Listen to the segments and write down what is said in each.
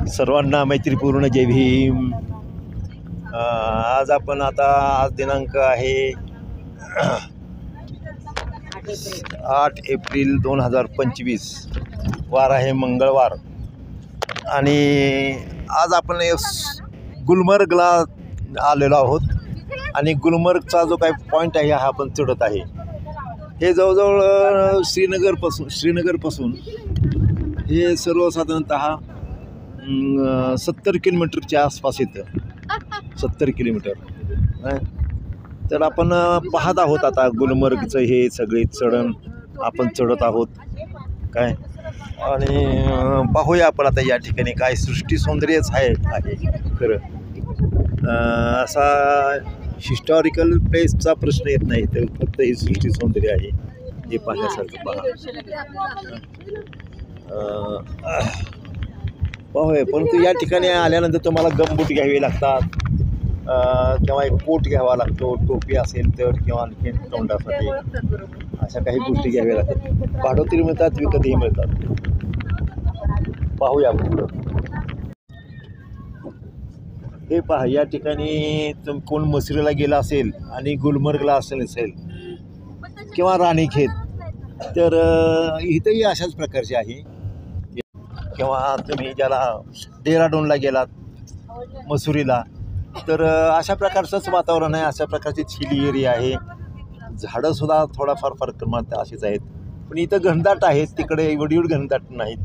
सर्वांना मैत्रीपूर्ण जय भीम। आज आपण आज दिनांक आहे 8 एप्रिल 2025, वार आहे मंगळवार। आणि आज आपण गुलमर्गला आलेलो आहोत आणि गुलमर्गचा जो काही पॉईंट आहे हा आपण चढत आहे। हे जवळजवळ श्रीनगरपासून हे सर्वसाधारणतः 70 किलोमीटरच्या आसपास येतं, 70 किलोमीटर। तर आपण पाहत आहोत आता गुलमर्गचं हे सगळे चढण आपण चढत आहोत काय। आणि पाहूया आपण आता या ठिकाणी काय सृष्टी सौंदर्यच आहे खरं। असा हिस्टॉरिकल प्लेसचा प्रश्न येत नाही, तर फक्त हे सृष्टी सौंदर्य आहे हे पाहण्यासारखं पाहूया। परंतु या ठिकाणी आल्यानंतर तुम्हाला गमबूट घ्यावे लागतात किंवा एक कोट घ्यावा लागतो, टोपी असेल तर, किंवा आणखी तोंडासाठी अशा काही गोष्टी घ्याव्या लागतात। भाडोत्री मिळतात, विकतही मिळतात। पाहूया पुढं। हे पहा, या ठिकाणी कोण मसरीला गेला असेल आणि गुलमर्गला असेल किंवा राणीखेत, तर इथंही अशाच प्रकारचे आहे। किंवा तुम्ही ज्याला डेहराडूनला गेलात, मसुरीला, तर अशा प्रकारचंच वातावरण आहे, अशा प्रकारची हिली एरिया आहे। झाडंसुद्धा थोडाफार फरक प्रमाणात अशीच आहेत, पण इथं घनदाट आहेत, तिकडे एवढी घनदाट नाहीत।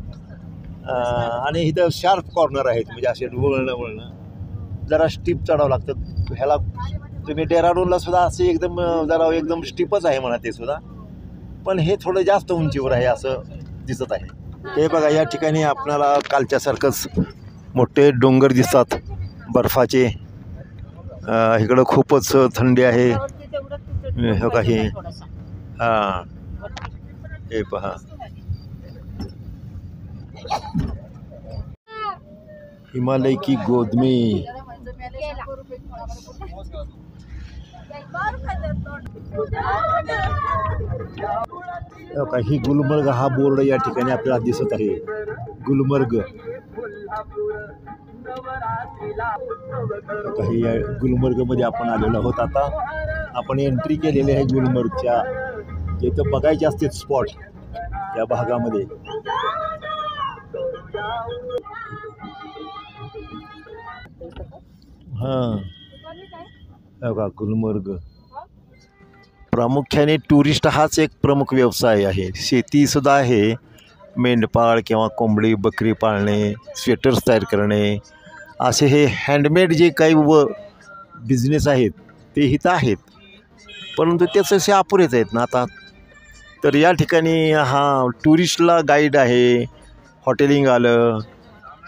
आणि इथं शार्प कॉर्नर आहेत, म्हणजे असे वळणं जरा स्टीप चढावं लागतं। ह्याला तुम्ही डेहराडूनला सुद्धा असे एकदम स्टीपच आहे म्हणा ते सुद्धा, पण हे थोडं जास्त उंचीवर आहे असं दिसत आहे। हे बघा, या ठिकाणी आपल्याला कालच्यासारखंच मोठे डोंगर दिसतात बर्फाचे। इकडं खूपच थंडी आहे। हे बघा, हे हां, हे पहा, हिमालय की गोद में। ही गुलमर्ग हा बोर्ड या ठिकाणी आपल्याला दिसत आहे, गुलमर्ग। काही गुलमर्गमध्ये आपण आलेलो आहोत। आता आपण एंट्री केलेली आहे गुलमर्गच्या, जिथं बघायचे असते स्पॉट या भागामध्ये। हां, बघा गुलमर्ग प्रामुख्याने टुरिस्ट हाच एक प्रमुख व्यवसाय आहे। शेतीसुद्धा आहे, मेंढपाळ किंवा कोंबडी बकरी पाळणे, स्वेटर्स तयार करणे, असे हे हँडमेड जे काही बिझनेस आहेत ते इथं आहेत, परंतु त्याचे असे अपुरेच आहेत ना आता। तर या ठिकाणी हा टुरिस्टला गाईड आहे, हॉटेलिंग आलं,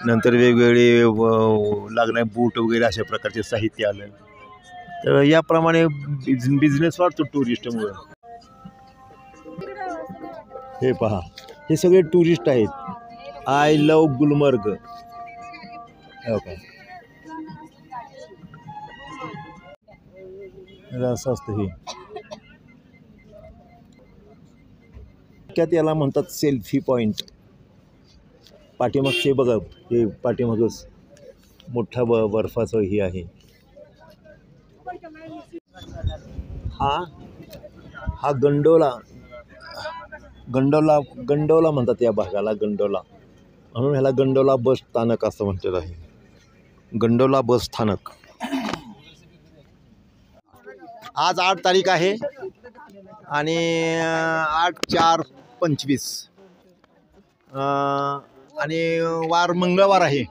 नंतर वेगवेगळे लागणारे बूट वगैरे अशा प्रकारचे साहित्य आलं, तर याप्रमाणे बिझनेस वाढतो टुरिस्टमुळं। हे पहा, हे सगळे टुरिस्ट आहेत। आय लव्ह गुलमर्ग, ओके, असं असतं हे। त्यात याला म्हणतात सेल्फी पॉईंट। पाठीमागचे बघा, हे पाठीमागच मोठा बर्फाचं हे आहे। हा गंडोला म्हणतात या भागाला, गंडोला, म्हणून ह्याला गंडोला बस स्थानक असं म्हणतात आहे, गंडोला बस स्थानक। आज 8 तारीख आहे आणि 8/4/25 आणि वार मंगळवार आहे।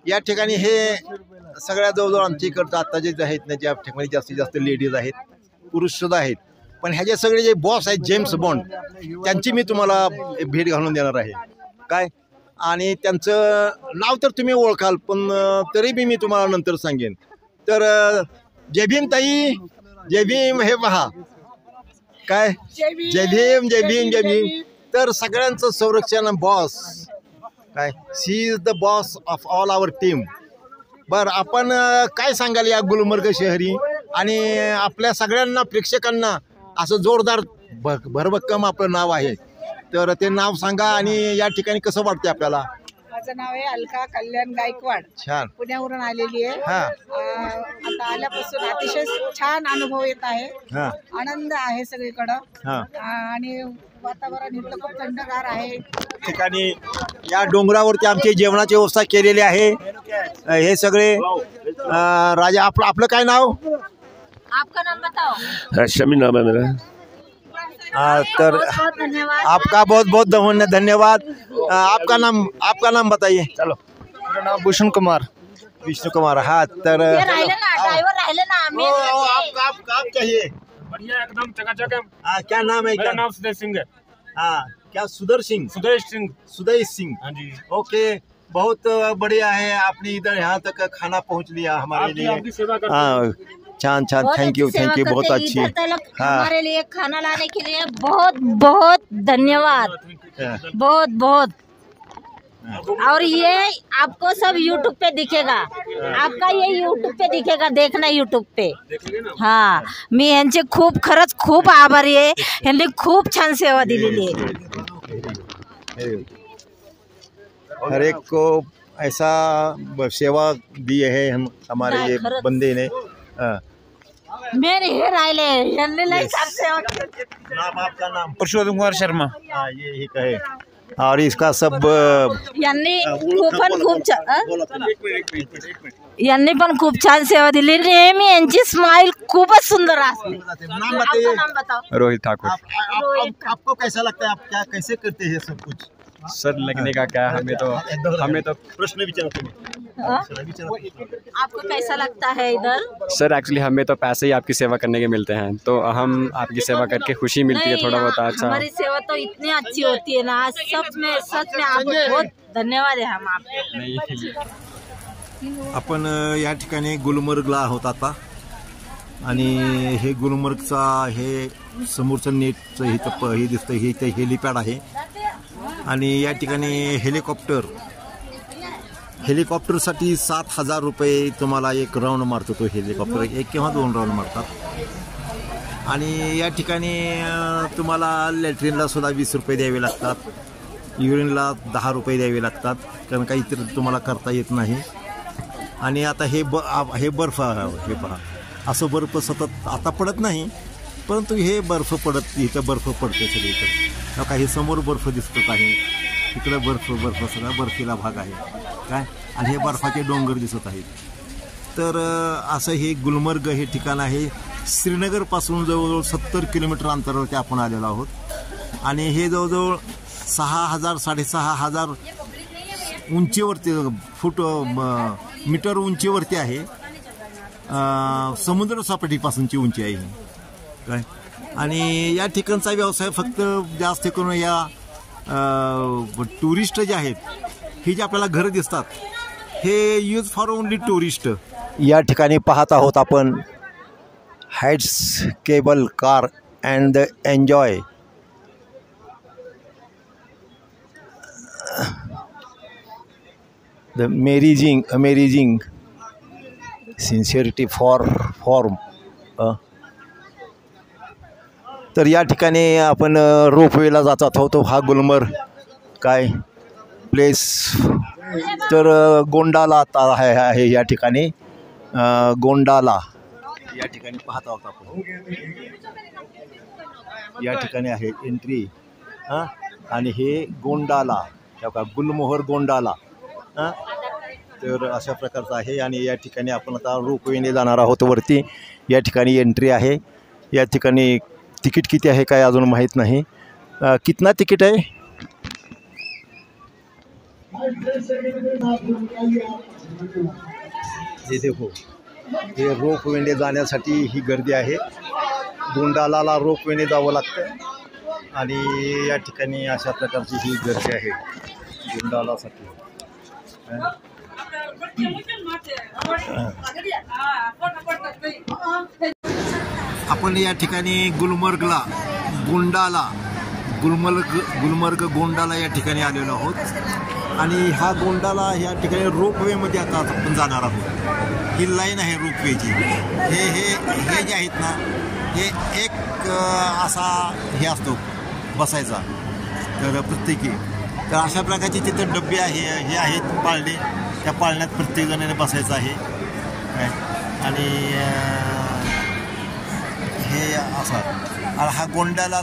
या ठिकाणी हे सगळ्या जवळजवळ आमच्या इकडचं आत्ता जे आहेत ना, ज्या ठिकाणी जास्तीत जास्त लेडीज आहेत, पुरुषसुद्धा आहेत, पण ह्याचे सगळे जे बॉस आहेत जेम्स बॉन्ड, त्यांची मी तुम्हाला भेट घालून देणार आहे काय। आणि त्यांचं नाव तर तुम्ही ओळखाल, पण तरी बी मी तुम्हाला नंतर सांगेन। तर जय भीम ताई, जय भीम। हे पहा काय, जय भीम जय भीम जय भीम। तर सगळ्यांचं संरक्षण बॉस काय, she is the boss of all our team. बरं, आपण काय सांगाल या गुलमर्ग शहरी आणि आपल्या सगळ्यांना प्रेक्षकांना असं जोरदार भरभक्कम आपलं नाव आहे, तर ते नाव सांगा आणि या ठिकाणी कसं वाटते आपल्याला? माझं नाव आहे अलका कल्याण गायकवाड. छान. पुण्यावरून आलेली आहे. आता आल्यापासून अतिशय छान अनुभव येत आहे. आनंद आहे सगळीकडं आणि वातावरण इथलं खूप थंडगार आहे. ठिकाणी या डोंगरावरती आमची जेवणाची व्यवस्था केलेली आहे. हे सगळे राजा आपलं काय नाव? आपका नाम बताओ. शमी नाम है मेरा. तर आपका बहुत बहुत धन्यवाद. आपका नाम बताइए. चलो. मेरा नाम भूषण कुमार. विष्णु कुमार. हाँ. तर ड्राइवर राहिले ना आम्ही. आप चाहिए. बढ़िया एकदम चकाचक है. क्या नाम है? मेरा नाम सुदेश सिंह है. हाँ. क्या? सुदेश सिंह. सुदेश सिंह. हाँ जी. ओके. बहुत बढ़िया है. आपने इधर यहाँ तक खाना पहुँच लिया हमारे लिए. आपकी सेवा करते. हाँ. छान थैंक यू बहुत अच्छी. हमारे लिए खाना लाने के लिए बहुत बहुत धन्यवाद. बहुत और ये आपको सब YouTube पे दिखेगा. आपका ये YouTube पे दिखेगा. देखना YouTube पे. हाँ, मी यांचे खरंच खूप आभारी आहे. यांनी खूप छान सेवा दिलेली आहे. हर एक को ऐसा सेवा दी है हमारे ये बंदे ने. मेरे हे राहिले यांनी लई छान सेवा केली. नाम आपका नाम? पुरुषोत्तम कुमार शर्मा. हाँ, ये कहे. और इसका सब यांनी यांनी पण खूप छान सेवा दिली. नेहमी यांची स्माइल खूपच सुंदर असते. नाम बताइए. नाम बताओ. रोहित ठाकुर. आपको कैसा लगता है? आप क्या कैसे करते हैं सब कुछ? सर लगने का क्या, हमें तो प्रश्न विचारते हैं. आपको कैसा लगता है इधर? सर एक्चुअली हमें तो पैसे ही आपकी सेवा करने के मिलते हैं, तो हम आपकी सेवा करके खुशी मिलती है थोड़ा बहुत. अच्छा, हमारी सेवा तो इतनी अच्छी होती है ना. सच में आपको बहुत धन्यवाद है हम आपके. आपण या ठिकाणी गुलमर्गला आहोत आता. आणि हे गुलमर्गचा हे समोरचं नेटचं इथं हे दिसतं. हे इथं हेलिपॅड आहे आणि या ठिकाणी हेलिकॉप्टरसाठी 7,000 रुपये तुम्हाला एक राऊंड मारतो. तो हेलिकॉप्टर 1 किंवा 2 राऊंड मारतात. आणि या ठिकाणी तुम्हाला लॅट्रिनला सुद्धा 20 रुपये द्यावे लागतात. युरिनला 10 रुपये द्यावे लागतात, कारण काही इतर तुम्हाला करता येत नाही. आणि आता हे बर्फ हे पहा, असं बर्फ सतत आता पडत नाही, परंतु हे बर्फ पडत इथं बर्फ पडते सगळीकडे. काही समोर बर्फ दिसत आहे, इकडे बर्फ सगळा बर्फीला भाग आहे काय. आणि हे बर्फाचे डोंगर दिसत आहेत. तर असं हे गुलमर्ग हे ठिकाण आहे. श्रीनगरपासून जवळजवळ 70 किलोमीटर अंतरावरती आपण आलेलो आहोत. आणि हे जवळजवळ 6,000-6,500 उंचीवरती मीटर उंचीवरती आहे. समुद्र सपाटीपासूनची उंची आहे काय. आणि या ठिकाणचा व्यवसाय फक्त जास्त करून या टुरिस्ट जे आहेत, ही जी आपल्याला घरं दिसतात, हे यूज फॉर ओनली टुरिस्ट. या ठिकाणी पाहत आहोत आपण Heights cable car and the enjoy. The amazing sincerity form. तर या ठिकाणी आपण रोपवेला जात आहोत. हा गुलमर्ग काय प्लेस. तर गोंडाला आता आहे या ठिकाणी. गोंडाला या ठिकाणी पाहत आहोत आपण. या ठिकाणी आहे एंट्री. आणि हे गोंडाला गुलमोहर गोंडाला. तर अशा प्रकारचं आहे. आणि या ठिकाणी आपण आता रोपवेने जाणार आहोत वरती. या ठिकाणी एंट्री आहे. या ठिकाणी तिकीट किती आहे काय अजून माहीत नाही. कितना तिकीट आहे? हे देखो, हे रोपवेने जाण्यासाठी ही गर्दी आहे. गोंडाला रोपवेने जावं लागतं आणि या ठिकाणी अशा प्रकारची ही गर्दी आहे गोंडालासाठी. आपण या ठिकाणी गुलमर्ग गोंडाला या ठिकाणी आलेलो आहोत. आणि हा गोंडाला या ठिकाणी रोपवेमध्ये आता आपण जाणार आहोत. ही लाईन आहे रोपवेची. हे जे आहेत ना, हे एक असा हे असतो बसायचा. तर प्रत्येकी तर अशा प्रकारचे तिथे डबे हे आहेत पाळणे. त्या पाळण्यात प्रत्येकजणाने बसायचं आहे काय. आणि हे असा आणि हा गोंडाला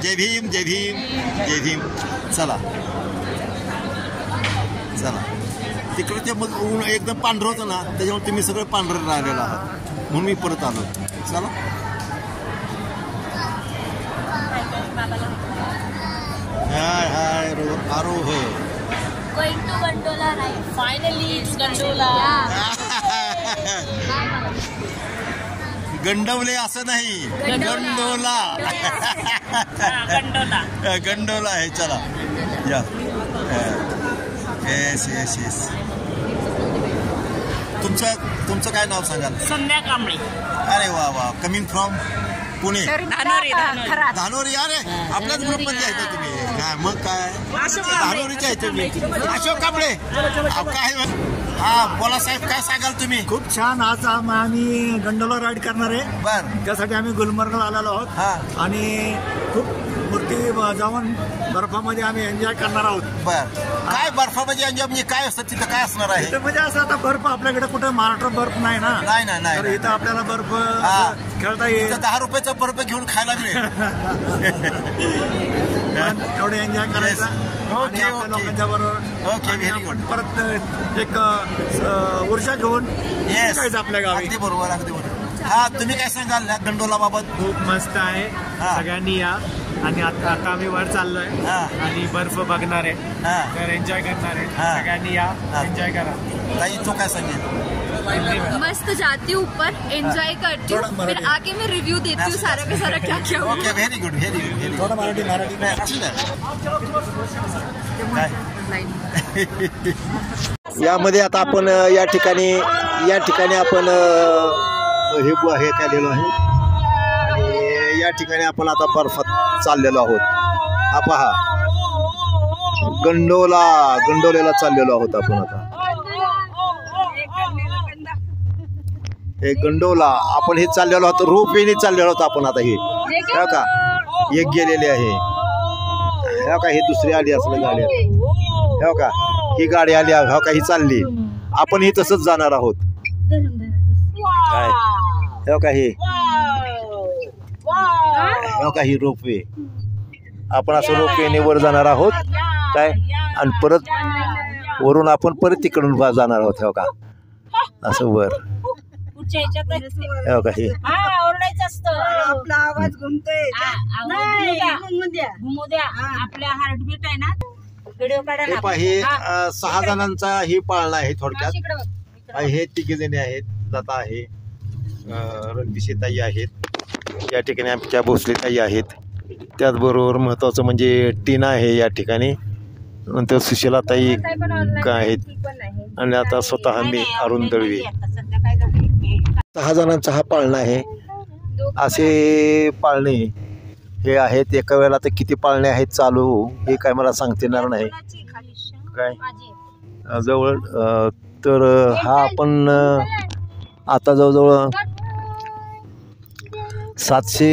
जय भीम जय भीम जय भीम. चला चला. तिकडे ते मग ऊन एकदम पांढरं होतं ना, त्याच्यामुळे तुम्ही सगळं पांढरं राहिलेलं आहात म्हणून मी परत आलो. चला. हाय हाय आरोह. Going to Gondola ride. Finally, it's Gondola. गंडवले असं नाही, गंडोला. गंडोला आहे. चला या. Yes yes yes. तुमचं काय नाव सांगाल? संध्या कांबळे. अरे वा वा. Coming from Pune. धानोरी. धानोरी. अरे आपल्याच ग्रुपमध्ये आहे का तुम्ही? काय मग काय धानोरीचे आहे तुम्ही? अशोक कांबळे. काय हा बोला साहेब, काय सांगाल तुम्ही? खूप छान. आज आम्ही गंडोला राईड करणार आहे. बर. त्यासाठी आम्ही गुलमर्गला आलेलो आहोत. हा. आणि खूप मूर्ती जाऊन बर्फामध्ये आम्ही एन्जॉय करणार आहोत. बर. काय बर्फामध्ये एन्जॉय म्हणजे काय असतं तिथं? काय असणार आहे? इथं म्हणजे असं आता बर्फ आपल्याकडे कुठे महाराष्ट्रात बर्फ नाही ना. नाही. तर इथं आपल्याला बर्फ हा. खेळता येईल. 10 रुपयाचा बर्फ घेऊन खायला मिळेल. एवढे एन्जॉय करायचा. ओके, आणि आपल्या ओके. लोकांच्या बरोबर ओके, आणि व्हेरी आपण गुड. परत एक ऊर्जा घेऊन येस. जायचं आपल्या गावी. अगदी बरोबर अगदी बरोबर. हा तुम्ही काय सांगाल या गंडोला बाबत? खूप मस्त आहे. हा. सगळ्यांनी या. आणि आता आम्ही वर चाललोय हा. आणि बर्फ बघणार आहे. हा. तर एन्जॉय करणार आहे. हा. सगळ्यांनी या, हा. एन्जॉय करा. ताई तू काय सांगेल? मस्त जाती हूँ ऊपर, एंजॉय करती हूँ, फिर आके मैं रिव्यू देती हूँ सारा का सारा क्या क्या हुआ. Okay, very good very good very थोडं मराठी यामध्ये आता आपण या ठिकाणी आपण हे केलेलो आहे. आणि या ठिकाणी आपण आता बर्फात चाललेलो आहोत. हा पहा गंडोल्याला चाललेलो आहोत आपण आता. हे गंडोला आपण हे चाललेलो आहोत. रोपवेने चाललेलो आहोत आपण आता. हे का एक गेलेले आहे. ह्या का हे दुसरी आली असलं गाडी. ह्या का ही गाडी आली. ह्या का ही चालली. आपण ही तसंच जाणार आहोत. काय ह्या का हे ह्या का ही रोपवे. आपण असं रोपवेने वर जाणार आहोत काय. आणि परत वरून आपण परत तिकडून जाणार आहोत. ह्या का असं वर. ह्या का हे ओरडायचं असतं. आपला आवाज घुमतोय. घुमू द्या. आपल्या हार्टबीट आहे ना, व्हिडिओ हे काढायला. पहा हे 6 जणांचा ही पाळणा आहे थोडक्यात. हे 3 जणी आहेत. लता आहे, रणदिशेताई आहेत या ठिकाणी, आमच्या भोसलेताई आहेत. त्याचबरोबर महत्त्वाचं म्हणजे टीना आहे या ठिकाणी. नंतर सुशीलाताई का आहेत. आणि आता स्वतः मी अरुण दळवी. 6 जणांचा हा पाळणा आहे. असे पाळणे हे आहेत. एका वेळेला तर किती पाळणे आहेत चालू हे काय मला सांगता येणार नाही काय जवळ. तर हा आपण आता जवळजवळ 700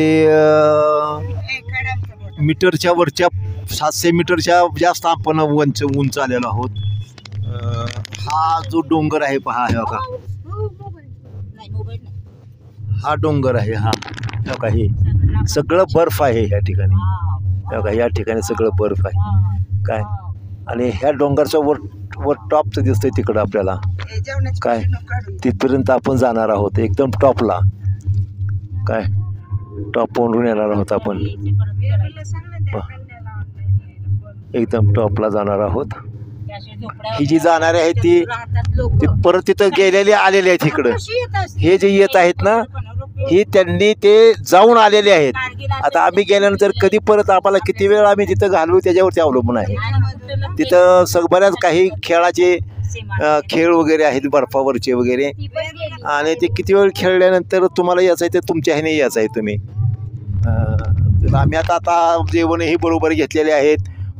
मीटरच्या वरच्या 700 मीटरच्या जास्त आपण उंच आलेलो आहोत. हा जो डोंगर आहे पहा. हा हा डोंगर आहे. हा का हे सगळं बर्फ आहे या ठिकाणी. या ठिकाणी सगळं बर्फ आहे काय. आणि ह्या डोंगरच्या वर टॉपचं दिसतंय तिकडं आपल्याला काय. तिथपर्यंत आपण जाणार आहोत एकदम टॉपला काय. टॉपवरून येणार आहोत आपण. एकदम टॉपला जाणार आहोत. ही जी जाणारी आहे ती परत तिथं गेलेले आलेले आहेत इकडं. हे जे येत आहेत ना हे त्यांनी ते जाऊन आलेले आहेत. आता आम्ही गेल्यानंतर कधी परत आम्हाला किती वेळ आम्ही तिथं घालवू त्याच्यावरती अवलंबून आहे. तिथं बऱ्याच काही खेळाचे खेळ वगैरे आहेत बर्फावरचे वगैरे. आणि ते किती वेळ खेळल्यानंतर तुम्हाला यायचं आहे ते तुमच्या ह्याने यायचं आहे तुम्ही. आम्ही आता जेवणही बरोबर घेतलेले आहेत,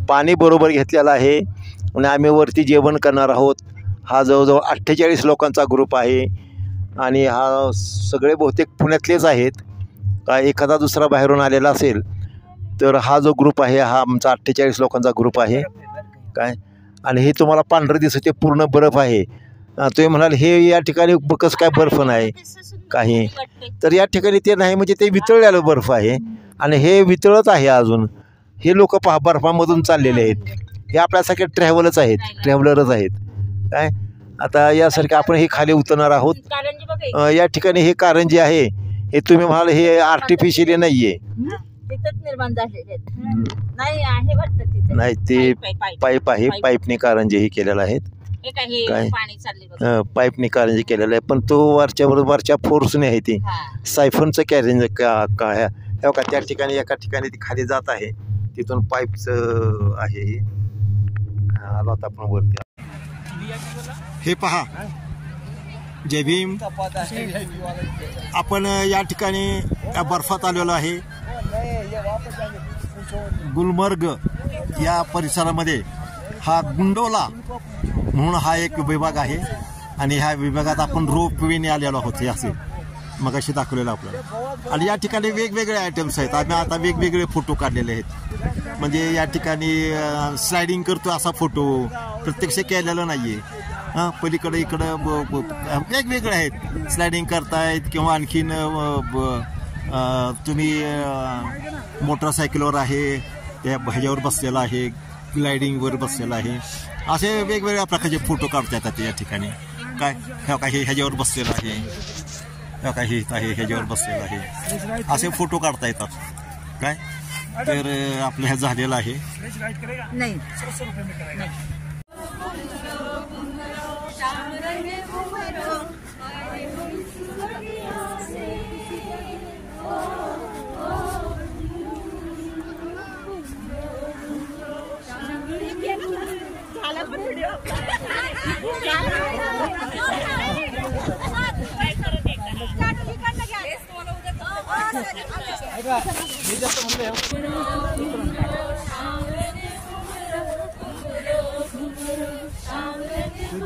पाणी बरोबर घेतलेलं आहे. आणि आम्ही वरती जेवण करणार आहोत. हा जवळजवळ 48 लोकांचा ग्रुप आहे आणि हा सगळे बहुतेक पुण्यातलेच आहेत. काय एखादा दुसरा बाहेरून आलेला असेल तर हा जो ग्रुप आहे हा आमचा 48 लोकांचा ग्रुप आहे काय. आणि हे तुम्हाला पांढरं दिसतं ते पूर्ण बर्फ आहे. तुम्ही म्हणाल हे या ठिकाणी कसं काय बर्फ नाही काही, तर या ठिकाणी ते नाही म्हणजे ते वितळलेलं बर्फ आहे आणि हे वितळत आहे अजून. हे लोक पहा बर्फामधून चाललेले आहेत. हे आपल्यासारखे ट्रॅव्हलरच आहेत काय. आता यासारखे आपण हे खाली उतरणार आहोत. या ठिकाणी हे कारंजे आहे हे तुम्ही म्हणाल हे आर्टिफिशियली नाही आहे, निर्माण झालेले नाही वाटतं. नाही ते पाईप आहे, पाईपने कारंजे हे केलेलं आहेत काय. पाईपने कारंजे केलेलं आहे पण तो वरच्या फोर्सने आहे ती सायफनचं कॅरेंज का त्या ठिकाणी एका ठिकाणी ती खाली जात आहे तिथून पाईपचं आहे हे. आलो आता आपण वरती. हे पहा जय भीम. आपण या ठिकाणी या बर्फात आलेलो आहे. गुलमर्ग या परिसरामध्ये हा गुंडोला म्हणून हा एक विभाग आहे आणि ह्या विभागात आपण रोपवेने आलेलो आहोत हे असे मगाशी दाखवलेलं आपल्याला. आणि या ठिकाणी वेगवेगळे आयटम्स आहेत. आम्ही आता वेगवेगळे फोटो काढलेले आहेत. म्हणजे या ठिकाणी स्लायडिंग करतो असा फोटो प्रत्यक्ष केलेला नाही आहे. पलीकडे इकडं वेगवेगळे आहेत. स्लायडिंग करतायत किंवा आणखीन तुम्ही मोटरसायकलवर आहे त्या ह्याच्यावर बसलेला आहे, ग्लायडिंगवर बसलेला आहे, असे वेगवेगळ्या प्रकारचे फोटो काढता येतात या ठिकाणी काय. काही ह्याच्यावर बसलेला आहे, काही आहे ह्याच्यावर बसलेला आहे, असे फोटो काढता येतात काय. तर आपलं ह्या झालेलं आहे नाही.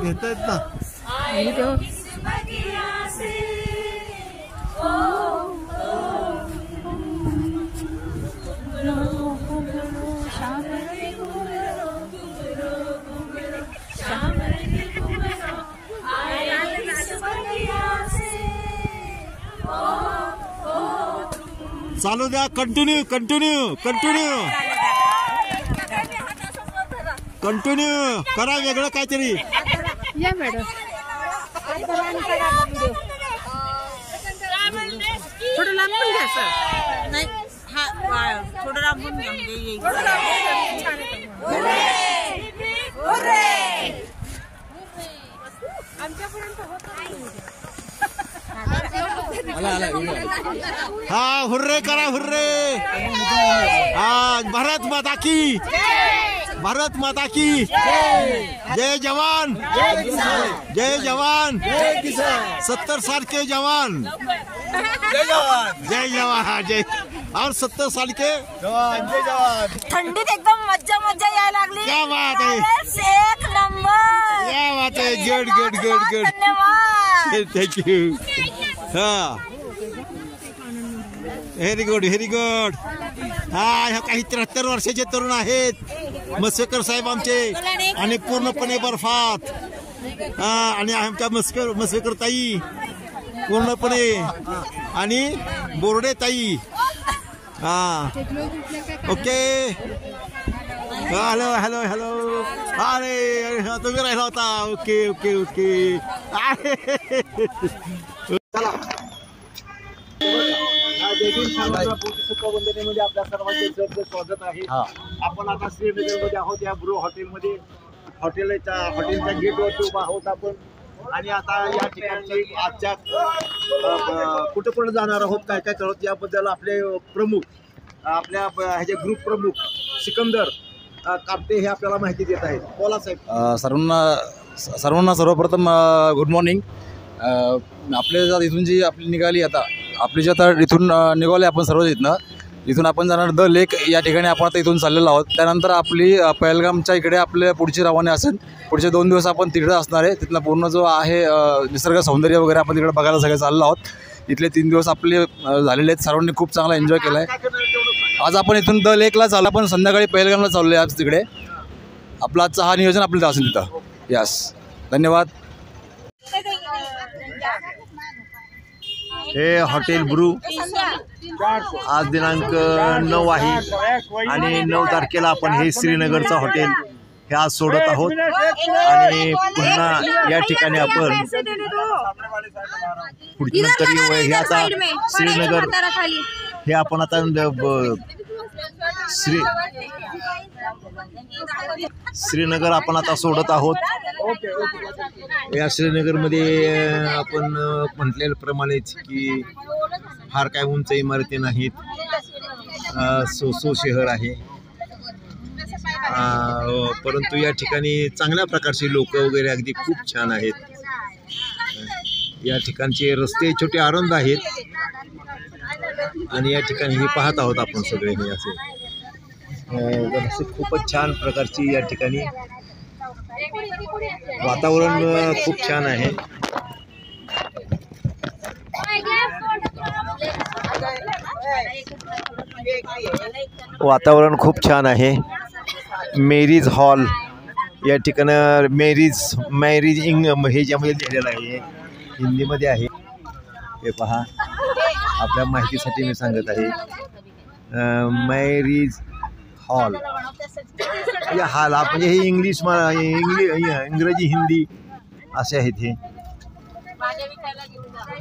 घेता येत ना. चालू द्या. कंटिन्यू करा वेगळं काहीतरी. या मॅडम थोडं लांबून घ्या सर. नाही हा थोडं लांबून घ्या हा हुर्रे करा हुर्रे. हा भारत माता की जय जवान जय जवान 70 साल के जवान जय जवान जय और 70 साल के जवान जय जवान. थंडीत एकदम मज्जा यायला लागली. क्या बात है, एक नंबर. क्या बात है. गुड धन्यवाद. थँक्यू. हा व्हेरी गुड. हा ह्या काही 73 वर्षाचे तरुण आहेत मस्सेकर साहेब आमचे आणि पूर्णपणे बर्फात. हा आणि आमच्या मस्सेकर ताई पूर्णपणे आणि बोर्डे ताई. हा ओके. हॅलो अरे तुम्ही राहिला होता. ओके चला. वंदनेमध्ये आपल्या सर्वांचे स्वागत आहे. आपण आता श्रीनगरमध्ये आहोत या ब्रो हॉटेलमध्ये. हॉटेलच्या गेटवरती उभा आहोत आपण. आणि आता या ठिकाणी आजच्या कुठं जाणार आहोत काय करत याबद्दल आपले प्रमुख आपल्या ह्याचे ग्रुप प्रमुख सिकंदर कापटे हे आपल्याला माहिती देत आहेत. बोला साहेब. सर्वांना सर्वप्रथम गुड मॉर्निंग. आपल्या इथून जी आपली निघाली आता इथून निघाले आपण सर्वच इथनं इथून आपण जाणार द लेक या ठिकाणी आपण आता इथून चाललेलो आहोत. त्यानंतर आपली पहलगामच्या इकडे आपले पुढची रवाने असेल. पुढचे 2 दिवस आपण तिकडे असणार आहे. तिथला पूर्ण जो आहे निसर्ग सौंदर्य वगैरे आपण तिकडे बघायला सगळे चाललो आहोत. इथले 3 दिवस आपले झालेले आहेत. सर्वांनी खूप चांगला एन्जॉय केला आहे. आज आपण इथून द लेकला चाललो, आपण संध्याकाळी पहलगामला चाललो आहे आज तिकडे. आपला आजचा हा नियोजन आपल्याला असेल तिथं. यस, धन्यवाद. हे हॉटेल ब्रू आज दिनांक 9 आहे आणि 9 तारखेला आपण हे श्रीनगरचं हॉटेल हे आज सोडत आहोत आणि पुन्हा या ठिकाणी आपण पुढची नंतर हे आता श्रीनगर हे आपण आता श्रीनगर आपण आता सोडत आहोत. या श्रीनगरमध्ये आपण म्हटलेल्याप्रमाणेच की फार काय उंच इमारती नाहीत. सो शहर आहे, परंतु या ठिकाणी चांगल्या प्रकारचे लोक वगैरे अगदी खूप छान आहेत. या ठिकाणचे रस्ते छोटे अरुंद आहेत आणि या ठिकाणी हे पाहत आहोत आपण सगळे. हे असे खूपच छान प्रकारची या ठिकाणी वातावरण खूप छान आहे. वातावरण खूप छान आहे. मेरीज हॉल या ठिकाणी मॅरिज हे ज्यामध्ये लिहिलेलं आहे हिंदीमध्ये आहे. हे पहा, आपल्या माहितीसाठी मी सांगत आहे. मॅरिज हॉल म्हणजे हॉल म्हणजे हे इंग्रजी हिंदी असे आहेत हे.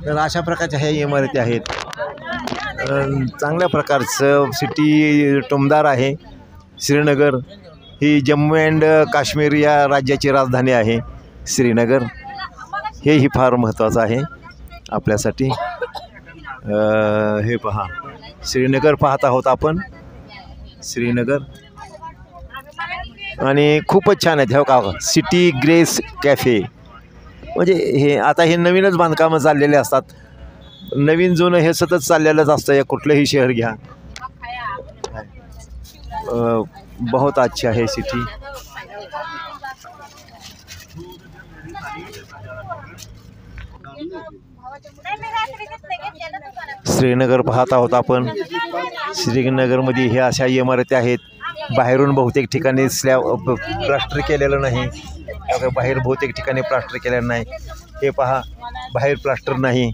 तर अशा प्रकारच्या ह्या इमारती आहेत. चांगल्या प्रकारचं सिटी टुमदार आहे. श्रीनगर ही जम्मू अँड काश्मीर या राज्याची राजधानी आहे. श्रीनगर हेही फार महत्त्वाचं आहे आपल्यासाठी. हे पहा, श्रीनगर पाहत आहोत आपण. श्रीनगर आणि खूपच छान आहेत. हो का, सिटी ग्रेस कॅफे म्हणजे हे आता हे नवीनच बांधकामं चाललेले असतात. नवीन जुनं हे सतत चाललेलंच असतं. या कुठलंही शहर घ्या. बहुत अच्छी आहे सिटी. श्रीनगर पाहत आहोत आपण. श्रीनगरमध्ये हे अशा इमारती आहेत. बाहेरून बहुतेक ठिकाणी स्लॅब प्लास्टर केलेलं नाही. बाहेर बहुतेक ठिकाणी प्लास्टर केलेलं नाही. हे पहा, बाहेर प्लास्टर नाही.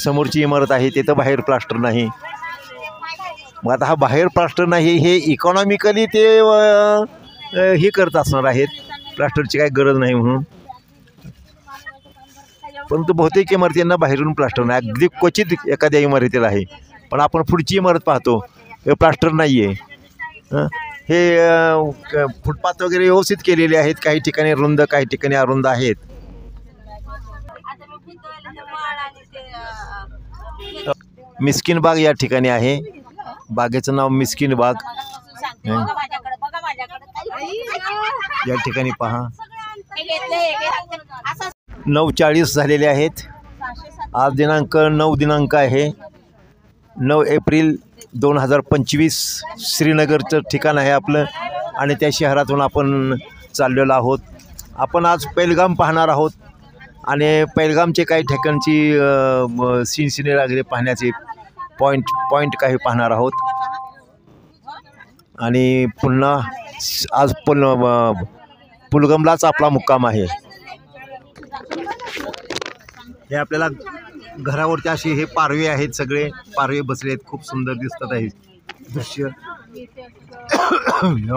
समोरची इमारत आहे तिथं बाहेर प्लास्टर नाही. मग आता हा बाहेर प्लास्टर नाही हे इकॉनॉमिकली ते हे करत असणार आहेत. प्लास्टरची काही गरज नाही म्हणून. परंतु बहुतेक इमारतींना बाहेरून प्लास्टर नाही. अगदी क्वचित एखाद्या इमारतीला आहे. पण आपण पुढची इमारत पाहतो हे प्लास्टर नाही आहे. हे फुटपाथ वगैरे व्यवस्थित केलेले आहेत. काही ठिकाणी रुंद, काही ठिकाणी अरुंद आहेत. मिस्किन बाग या ठिकाणी आहे. बागेचं नाव मिस्किन बाग. या ठिकाणी पहा 9:40 झालेले आहेत. आज दिनांक 9 आहे. 9 एप्रिल 2025. श्रीनगरचं ठिकाण आहे आपलं आणि त्या शहरातून आपण चाललेलो आहोत. आपण आज पहलगाम पाहणार आहोत आणि पहलगामचे काही ठिकाणची सिनसिने वगैरे पाहण्याचे पॉईंट काही पाहणार आहोत. आणि पुन्हा आज पुलगामलाच आपला मुक्काम आहे. हे आपल्याला घरावरती असे हे पारवे आहेत. सगळे पारवे बसले आहेत. खूप सुंदर दिसतात आहे दृश्य.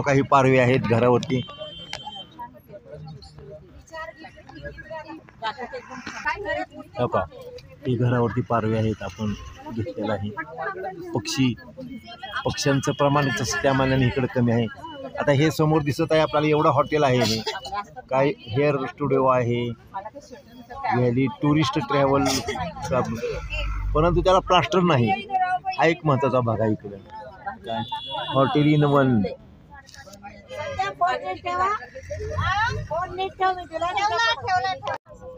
काही पारवे आहेत घरावरती. हो का, ही घरावरती पारवे आहेत. आपण घेतलेला आहे. पक्ष्यांचं प्रमाण तसं त्या मानाने इकडे कमी आहे. आता हे समोर दिसत आहे आपल्याला एवढं हॉटेल आहे. हे काय हेअर स्टुडिओ आहे. व्हॅली टुरिस्ट ट्रॅव्हल, परंतु त्याला प्लास्टर नाही. हा एक महत्त्वाचा भाग आहे इकडे. काय हॉटेल इन वन.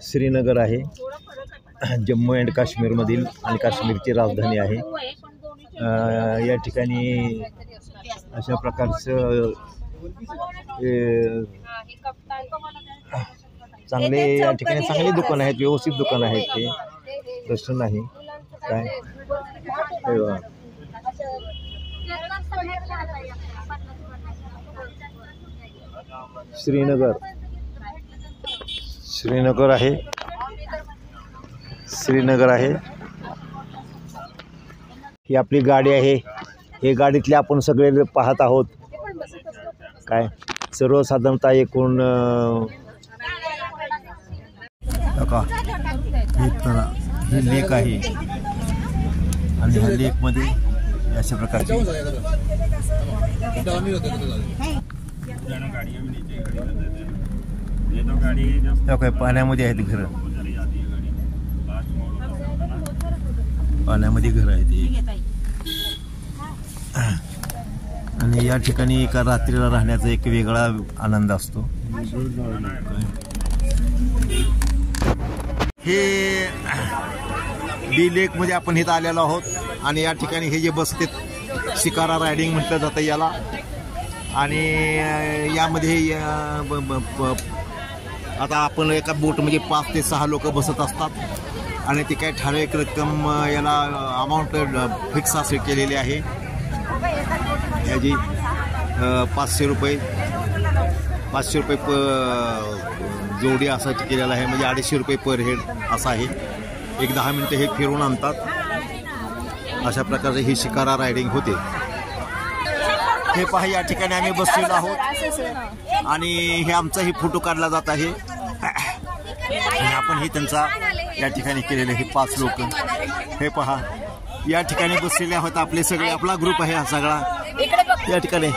श्रीनगर आहे जम्मू अँड काश्मीरमधील आणि काश्मीरची राजधानी आहे. या ठिकाणी अशा प्रकारचं चांगले या ठिकाणी चांगली दुकान आहेत, व्यवस्थित दुकान आहेत. ते प्रश्न नाही काय. श्रीनगर आहे, श्रीनगर आहे. ही आपली गाडी आहे. हे गाडीतले आपण सगळे पाहत आहोत. काय सर्वसाधारणतः एकूण ही लेक आहे आणि ह्या लेकमध्ये अशा प्रकारची काय पाण्यामध्ये आहेत घरं, पाण्यामध्ये घरं आहेत. आणि या ठिकाणी एका रात्रीला राहण्याचा एक वेगळा आनंद असतो. हे डी लेकमध्ये आपण इथं आलेलो आहोत आणि या ठिकाणी हे जे बसते शिकारा रायडिंग म्हटलं जातं याला. आणि यामध्ये आता आपण एका बोटमध्ये 5 ते 6 लोक बसत असतात आणि ते काही ठराविक रक्कम याला अमाऊंट फिक्स असे केलेली आहे. याची 500 रुपये जोडी असं केलेलं आहे. म्हणजे 250 रुपये पर हेड असं आहे. एक 10 मिनटं हे फिरून आणतात. अशा प्रकारे ही शिकारा रायडिंग होते. हे पहा या ठिकाणी आम्ही बसलेलो आहोत आणि हे आमचाही फोटो काढला जात आहे. आणि आपण हे त्यांचा या ठिकाणी केलेले हे 5 लोक हे पहा या ठिकाणी बसलेले आहोत. आपले सगळे आपला ग्रुप आहे हा सगळा या ठिकाणी.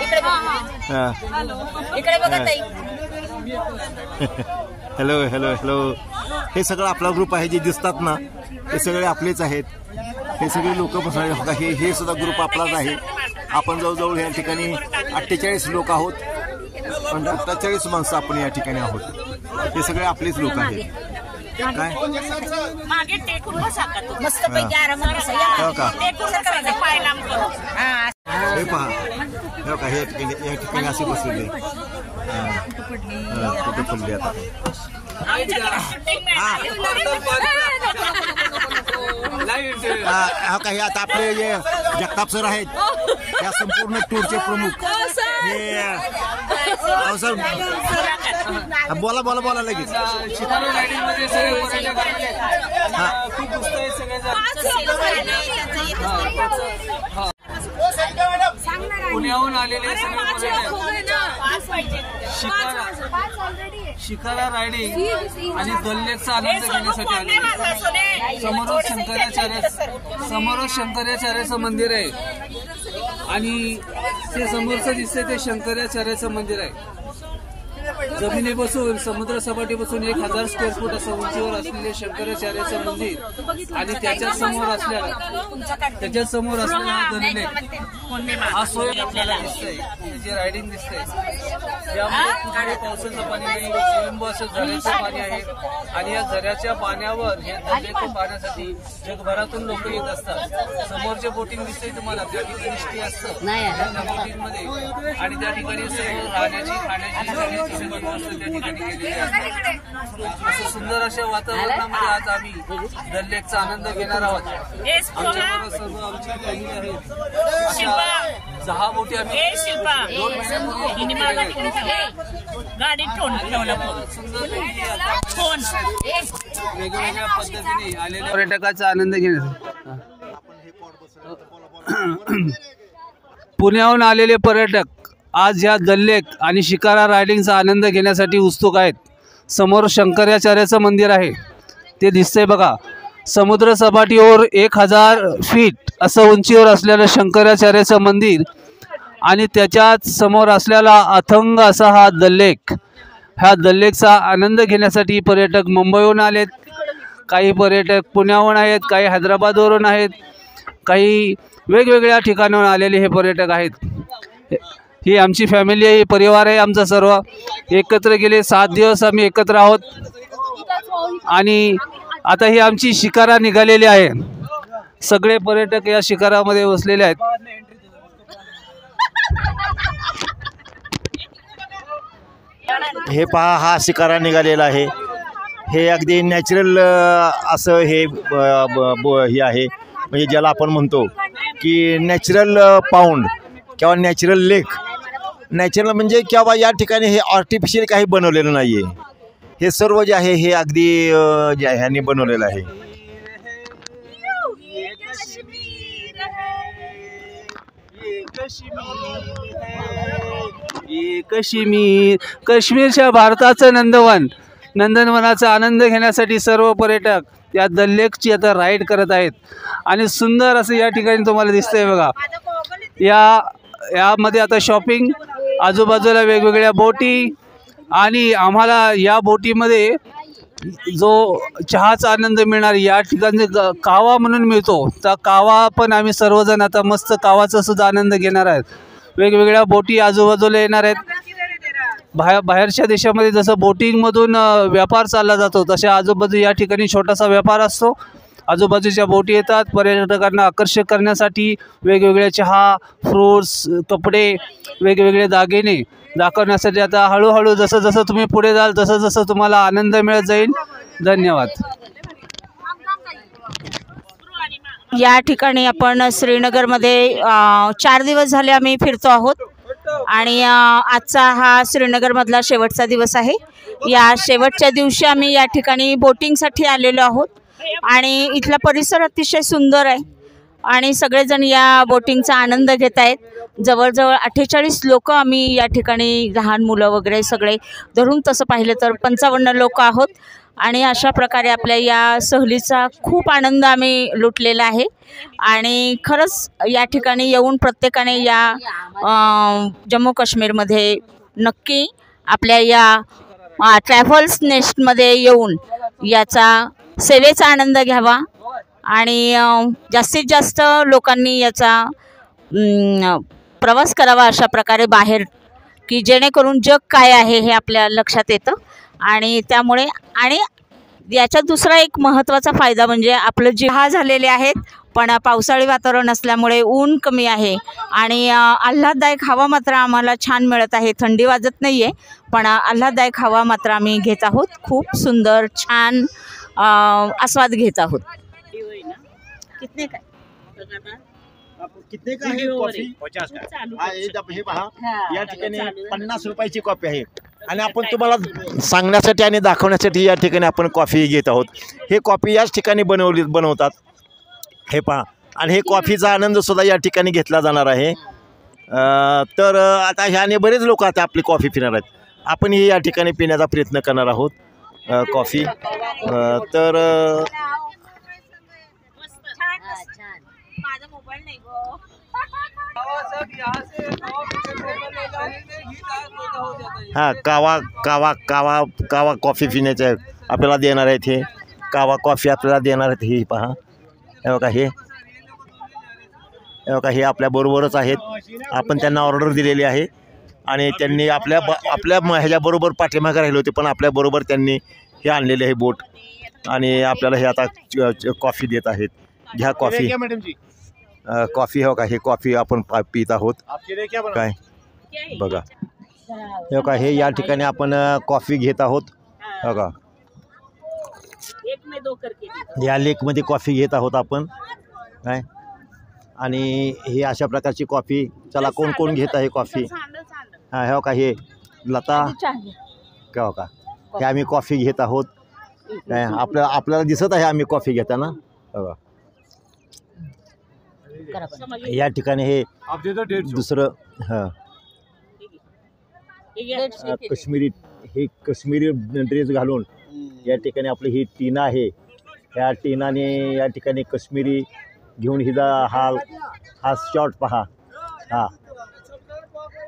Hello hello hello. हे सगळं आपला ग्रुप आहे. जे दिसतात ना ते सगळे आपलेच आहेत. हे सगळे लोक बसणारे होता. हे सुद्धा ग्रुप आपलाच आहे. आपण जवळजवळ या ठिकाणी 48 लोक आहोत. 48 माणसं आपण या ठिकाणी आहोत. हे सगळे आपलेच लोक आहेत. काय हे पहा हे ठिकाणी या ठिकाणी असे बसलेले कुठे पडले आता. काही आता आपले जे जगताप सर आहेत या संपूर्ण टूरचे प्रमुख. हे सर बोला बोला बोला लगेच. पुण्याहून आलेले शिकारा रायडिंग आणि दल्लेचा आनंद घेण्यासाठी आले. समोरच शंकराचार्याचं मंदिर आहे आणि ते समोरचं दिसतंय ते शंकराचार्याचं मंदिर आहे. जमिनीपासून समुद्र सपाटीपासून 1000 स्क्वेअर फूट असं उंचीवर असलेले शंकराचार्याचं मंदिर आणि त्याच्या समोर असलेला हा दल्लेख. हा सोय आपल्याला दिसतंय जे रायडिंग दिसतंय यामध्ये पावसाचं पाणी नाही, स्वयंभू असं झऱ्याचं पाणी आहे. आणि या झऱ्याच्या पाण्यावर हे दल्लेख पाहण्यासाठी जगभरातून लोक येत असतात. समोरचे बोटिंग दिसतंय तुम्हाला त्या ठिकाणी स्टे असतं त्या बोटिंग मध्ये आणि त्या ठिकाणी सर्व राहण्याची खाण्याची त्या ठिकाणी केलेली असते. सुंदर अशा वातावरणामध्ये आज आम्ही दल्लेखचा आनंद घेणार आहोत. आमच्याबरोबर सर्व आमची बहिणी आहेत. अशा 10 बोटी आम्ही वेगवेगळ्या पद्धतीने आलेल्या पर्यटकाचा आनंद घेण्यासाठी पुण्याहून आलेले पर्यटक आज या दल्लेख आणि शिकारा रायडिंगचा आनंद घेण्यासाठी उत्सुक आहेत. समोर शंकराचार्याचं मंदिर आहे ते दिसतंय बघा. समुद्र सपाटीवर 1000 फीट असं उंचीवर असलेलं शंकराचार्याचं मंदिर आणि त्याच्याच समोर असलेला अथंग असा हा दल्लेख. ह्या दल्लेखचा आनंद घेण्यासाठी पर्यटक मुंबईहून आलेत, काही पर्यटक पुण्याहून आहेत, काही हैदराबादवरून आहेत, काही वेगवेगळ्या ठिकाणाहून आलेले हे पर्यटक आहेत. ही आमची फॅमिली आहे, परिवार आहे आमचा. सर्व एकत्र गेले 7 दिवस आम्ही एकत्र आहोत आणि आता ही आमची शिकारा निघालेली आहे. सगळे पर्यटक या शिखरामध्ये वसलेले आहेत. हे पहा, हा शिकारा निघालेला आहे. हे अगदी नॅचरल असं हे हे आहे, म्हणजे ज्याला आपण म्हणतो की नॅचरल पाऊंड किंवा नॅचरल लेक. नॅचरल म्हणजे किंवा या ठिकाणी हे आर्टिफिशियल काही बनवलेलं नाही आहे. हे सर्व जे आहे हे अगदी ह्यांनी बनवलेलं आहे. काश्मीरच्या भारताचं नंदनवनाचा आनंद घेण्यासाठी सर्व पर्यटक या दल लेकची आता राईड करत आहेत. आणि सुंदर असं या ठिकाणी तुम्हाला दिसतंय बघा. यामध्ये आता शॉपिंग, आजूबाजूला वेगवेगळ्या बोटी, आणि आम्हाला या बोटीमध्ये जो चहाचा आनंद मिळणार, या ठिकाणी कावा म्हणून मिळतो, तर कावा पण आम्ही सर्वजण आता मस्त कावाचा सुद्धा आनंद घेणार आहेत. वेगवेगळ्या बोटी आजूबाजूला येणार आहेत. बाहेरच्या देशामध्ये जसं बोटिंगमधून व्यापार चालला जातो, तशा आजूबाजू या ठिकाणी छोटासा व्यापार असतो. आजूबाजूच्या बोटी येतात पर्यटकांना आकर्षक करण्यासाठी. वेगवेगळे चहा, फ्रूट्स, कपडे, वेगवेगळे दागिने दाखवण्यासाठी. आता हळूहळू जसं जसं तुम्ही पुढे जाल तसं जसं तुम्हाला आनंद मिळत जाईल. धन्यवाद. या ठिकाणी आपण श्रीनगरमध्ये 4 दिवस झाले आम्ही फिरतो आहोत आणि आजचा हा श्रीनगरमधला शेवटचा दिवस आहे. या शेवटच्या दिवशी आम्ही या ठिकाणी बोटिंगसाठी आलेलो आहोत आणि इथला परिसर अतिशय सुंदर आहे आणि सगळेजण या बोटिंगचा आनंद घेत आहेत. जवळजवळ 48 लोक आम्ही या ठिकाणी, लहान मुलं वगैरे सगळे धरून तसं पाहिलं तर 55 लोक आहोत. आणि अशा प्रकारे आपल्या या सहलीचा खूप आनंद आम्ही लुटलेला आहे. आणि खरंच या ठिकाणी येऊन प्रत्येकाने या जम्मू काश्मीरमध्ये नक्की आपल्या या ट्रॅव्हल्स नेस्टमध्ये येऊन याचा सेवेचा आनंद घ्यावा आणि जास्तीत जास्त लोकांनी याचा प्रवास करावा अशा प्रकारे बाहेर, की जेणेकरून जग काय आहे हे आपल्या लक्षात येतं. आणि त्यामुळे, आणि याचा दुसरा एक महत्त्वाचा फायदा म्हणजे आपलं जे झालेले आहेत, पण पावसाळी वातावरण असल्यामुळे ऊन कमी आहे आणि आल्हाददायक हवा मात्र आम्हाला छान मिळत आहे. थंडी वाजत नाही आहे, पण आल्हाददायक हवा मात्र आम्ही घेत आहोत. खूप सुंदर छान आस्वाद घेत आहोत. कितने का आहे कॉफी? 50 का. हे पहा, या ठिकाणी 50 रुपयाची कॉफी आहे आणि आपण तुम्हाला सांगण्यासाठी आणि दाखवण्यासाठी या ठिकाणी आपण कॉफी घेत आहोत. हे कॉफी याच ठिकाणी बनवतात. हे पहा, आणि हे कॉफीचा आनंद सुद्धा या ठिकाणी घेतला जाणार आहे. तर आता ह्याने बरेच लोक आता आपली कॉफी पिणार आहेत. आपण ही या ठिकाणी पिण्याचा प्रयत्न करणार आहोत कॉफी. तर हां, कावा कॉफी पिण्याच्या आपल्याला देणार आहेत. हे कावा कॉफी आपल्याला देणार आहेत. हे पहा, हे बघा, हे आपल्याबरोबरच आहेत. आपण त्यांना ऑर्डर दिलेली आहे आणि त्यांनी आपल्या ह्याच्याबरोबर पाठीमागे राहिले होते, पण आपल्याबरोबर त्यांनी हे आणलेले आहे बोट आणि आपल्याला हे आता कॉफी देत आहेत. घ्या कॉफी. कॉफी हो का, हे कॉफी आपण पित आहोत. काय बघा, हे का, हे या ठिकाणी आपण कॉफी घेत आहोत. हो का, या लेकमध्ये कॉफी घेत आहोत आपण. काय, आणि हे अशा प्रकारची कॉफी. चला, कोण कोण घेत आहे कॉफी? हां, हो का, हे लता का, हो का, हे आम्ही कॉफी घेत आहोत. काय आपल्याला दिसत आहे आम्ही कॉफी घेताना. हो का, या ठिकाणी हे दुसरं हां काश्मीरी ड्रेस घालून या ठिकाणी आपली ही टीना आहे. या टीनाने या ठिकाणी काश्मीरी घेऊन हिचा हा शॉट पहा. हा,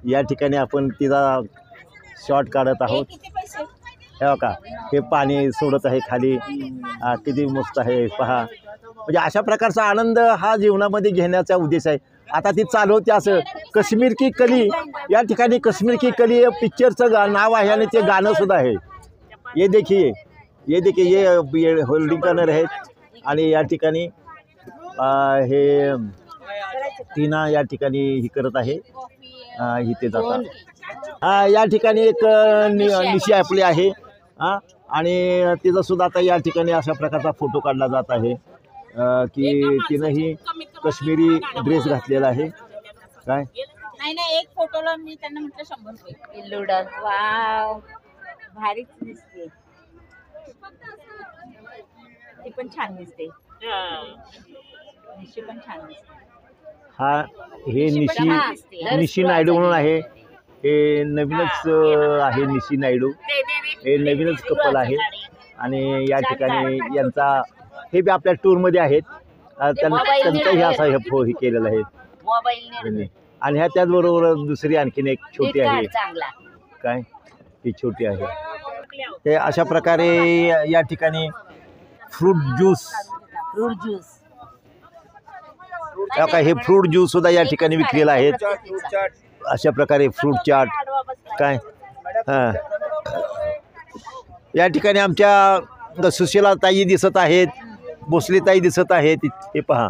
या ठिकाणी आपण तिचा शॉट काढत आहोत. हे का, हे पाणी सोडत आहे खाली. किती मस्त आहे पहा. म्हणजे अशा प्रकारचा आनंद हा जीवनामध्ये घेण्याचा उद्देश आहे. आता ती चालवते असं काश्मीर की कली. या ठिकाणी काश्मीर की कली पिक्चरचं नाव आहे आणि ते गाणं सुद्धा आहे. ये देखिए ये होल्डिंग करणार आहेत आणि या ठिकाणी हे टीना या ठिकाणी ही करत आहे, इथे जातात. या ठिकाणी एक निशी आपली आहे आणि तिचा सुद्धा आता या ठिकाणी अशा प्रकारचा फोटो काढला जात आहे की तिनंही काश्मीरी ड्रेस घातलेला आहे. काय नाही एक फोटोला मी त्यांना म्हटलं 100 रुपये. लुडा वाव भारीच दिसते, ती पण छान दिसते, निशी पण छान दिसते. हे निशी नायडू म्हणून आहे, हे नवीनच आहे. निशी नायडू हे नवीनच कपल आहे आणि या ठिकाणी यांचा हे बी आपल्या टूरमध्ये आहेत. त्यांचाही असा हे केलेला आहे. आणि ह्या त्याचबरोबर दुसरी आणखीन एक छोटी आहे. काय ही छोटी आहे. ते अशा प्रकारे या ठिकाणी फ्रूट ज्यूस काय हे फ्रूट ज्यूस सुद्धा या ठिकाणी विकलेला आहे. अशा प्रकारे फ्रूट चाट काय या ठिकाणी आमच्या सुशीला ताई दिसत आहेत, भोसले ताई दिसत आहेत. हे पहा,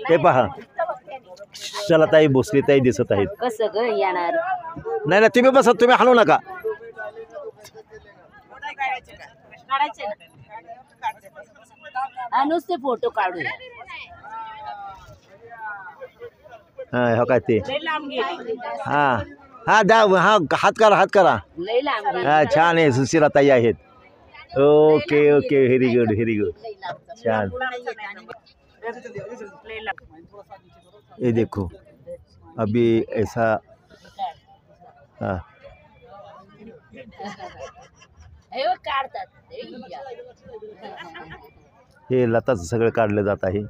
हे पहा चला ताई भोसले ताई दिसत आहेत. कसं ग येणार? नाही तुम्ही बसा, तुम्ही हलवू नका. नुसते फोटो काढूया. हो काय ते हात करा. छान आहे, सुशीला ताई आहेत. ओके व्हेरी गुड छान. ये देखो अभी ऐसा हे लताचं सगळं काढलं जात आहे.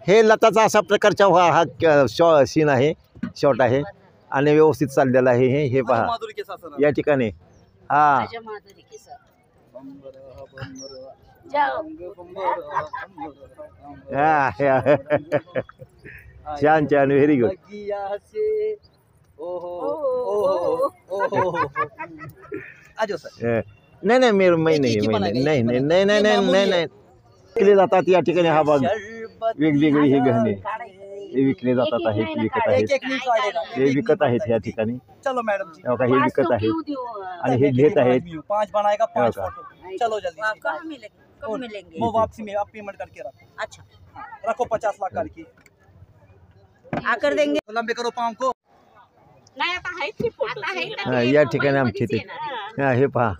हे लताचा अशा प्रकारचा हा सीन आहे, शॉट आहे आणि व्यवस्थित चाललेला आहे. हे पहा या ठिकाणी छान व्हेरी गुड. नाही विकले जातात या ठिकाणी. हा भाग वेगवेगळी हे गहने हे विकले जातात आहेत, हे विकत आहेत या ठिकाणी. हे विकत आहेत आणि हे घेत आहेत. या ठिकाणी आमचे ते हे पहा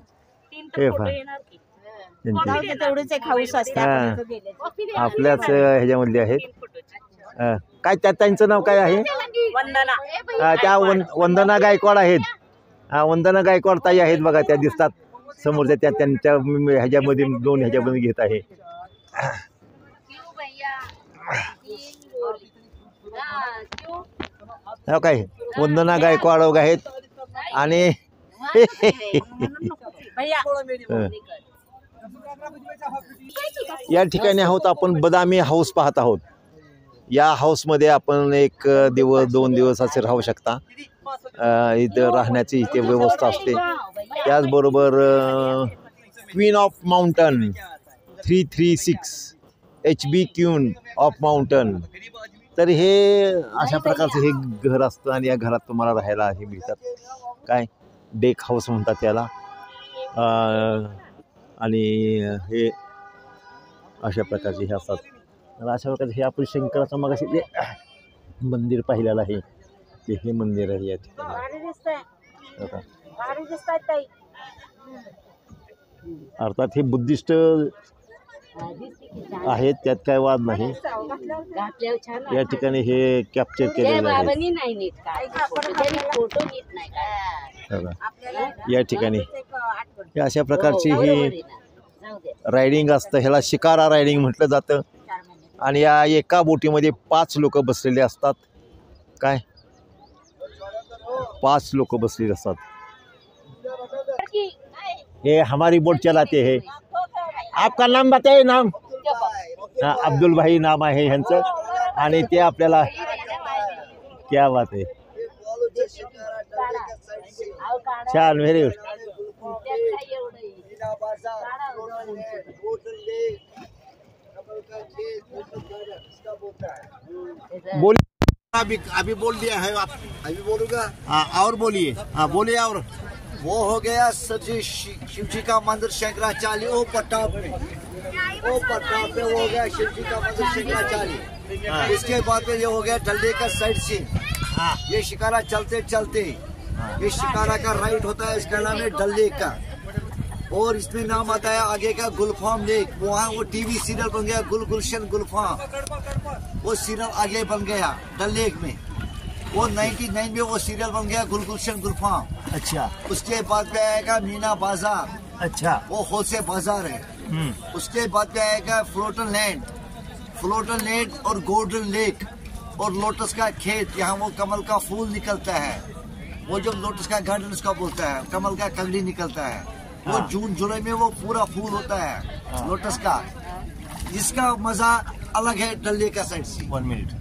तेवढेच एक हाऊस असते आपल्याच ह्याच्यामधले आहेत. काय त्यांचं नाव काय आहे? त्या वंदना गायकवाड आहेत. वंदना गायकवाड ताई आहेत बघा, त्या दिसतात समोरच्या. त्या त्यांच्या ह्याच्यामध्ये 2 ह्याच्यामध्ये घेत आहे. काय वंदना गायकवाड आहेत आणि या ठिकाणी आहोत आपण बदामी हाऊस पाहत आहोत. या हाऊसमध्ये आपण 1 दिवस 2 दिवस असे राहू शकता. इथं राहण्याची इथे व्यवस्था असते. त्याचबरोबर queen of mountain 336 HB queen of mountain. तर हे अशा प्रकारचं हे घर असतं आणि या घरात तुम्हाला राहायला हे मिळतात. काय डेक हाऊस म्हणतात त्याला. आणि हे अशा प्रकारचे हे असतात. तर अशा प्रकारचे हे आपण शंकराचं मग असे मंदिर पाहिलेलं आहे. ते हे मंदिर आहे या ठिकाणी. अर्थात हे बुद्धिस्ट आहेत, त्यात काय वाद नाही. या ठिकाणी हे कॅप्चर केलेलं आहे. या ठिकाणी हे अशा प्रकारची ही रायडिंग असतं. ह्याला शिकारा रायडिंग म्हटलं जातं. आणि या एका बोटीमध्ये 5 लोक बसलेले असतात. काय 5 लोक बसलेले असतात. ये हमारी बोट चलाते हैं, आपका नाम बताइए नाम. अब्दुल भाई नाम आहे ह्यांचं आणि ते आपल्याला क्या बात आहे. छान व्हेरी गुड. बोल अभी बोल दिया है आप, अभी बोलूंगा. और बोलिए. बोलिए. और वो हो गया सर जी शिव जी का मंदिर शंकराचार्य ओ पट्टाप पे वो हो गया शिव जी का मंदिर शंकराचार्य. इसके बाद में ये हो गया डल लेक का साइड सीन. ये शिकारा चलते चलते ये शिकारा का राइट होता है, इसका नाम है डल लेक का. और इसमें नाम आता है आगे का गुलफाम लेक. वहाँ वो टीवी सीरियल बन गया गुलशन गुलफाम. वो सीरियल आगे बन गया डल लेक में. वो 99 में वो सीरियल बन गया गुलशन गुलफाम. अच्छा. उसके बाद में आएगा मीना बाजार. अच्छा. वो होलसेल बाजार है. उसके बाद में आएगा फ्लोटन लैंड और गोल्डन लेक और लोटस का खेत. यहाँ वो कमल का फूल निकलता है. वो जो लोटस का गार्डन उसका बोलता है, कमल का कंगड़ी निकलता है. वो जून जुलाई में वो पूरा फूल होता है लोटस का. इसका मजा अलग है डल लेक का साइड से. 1 मिनट.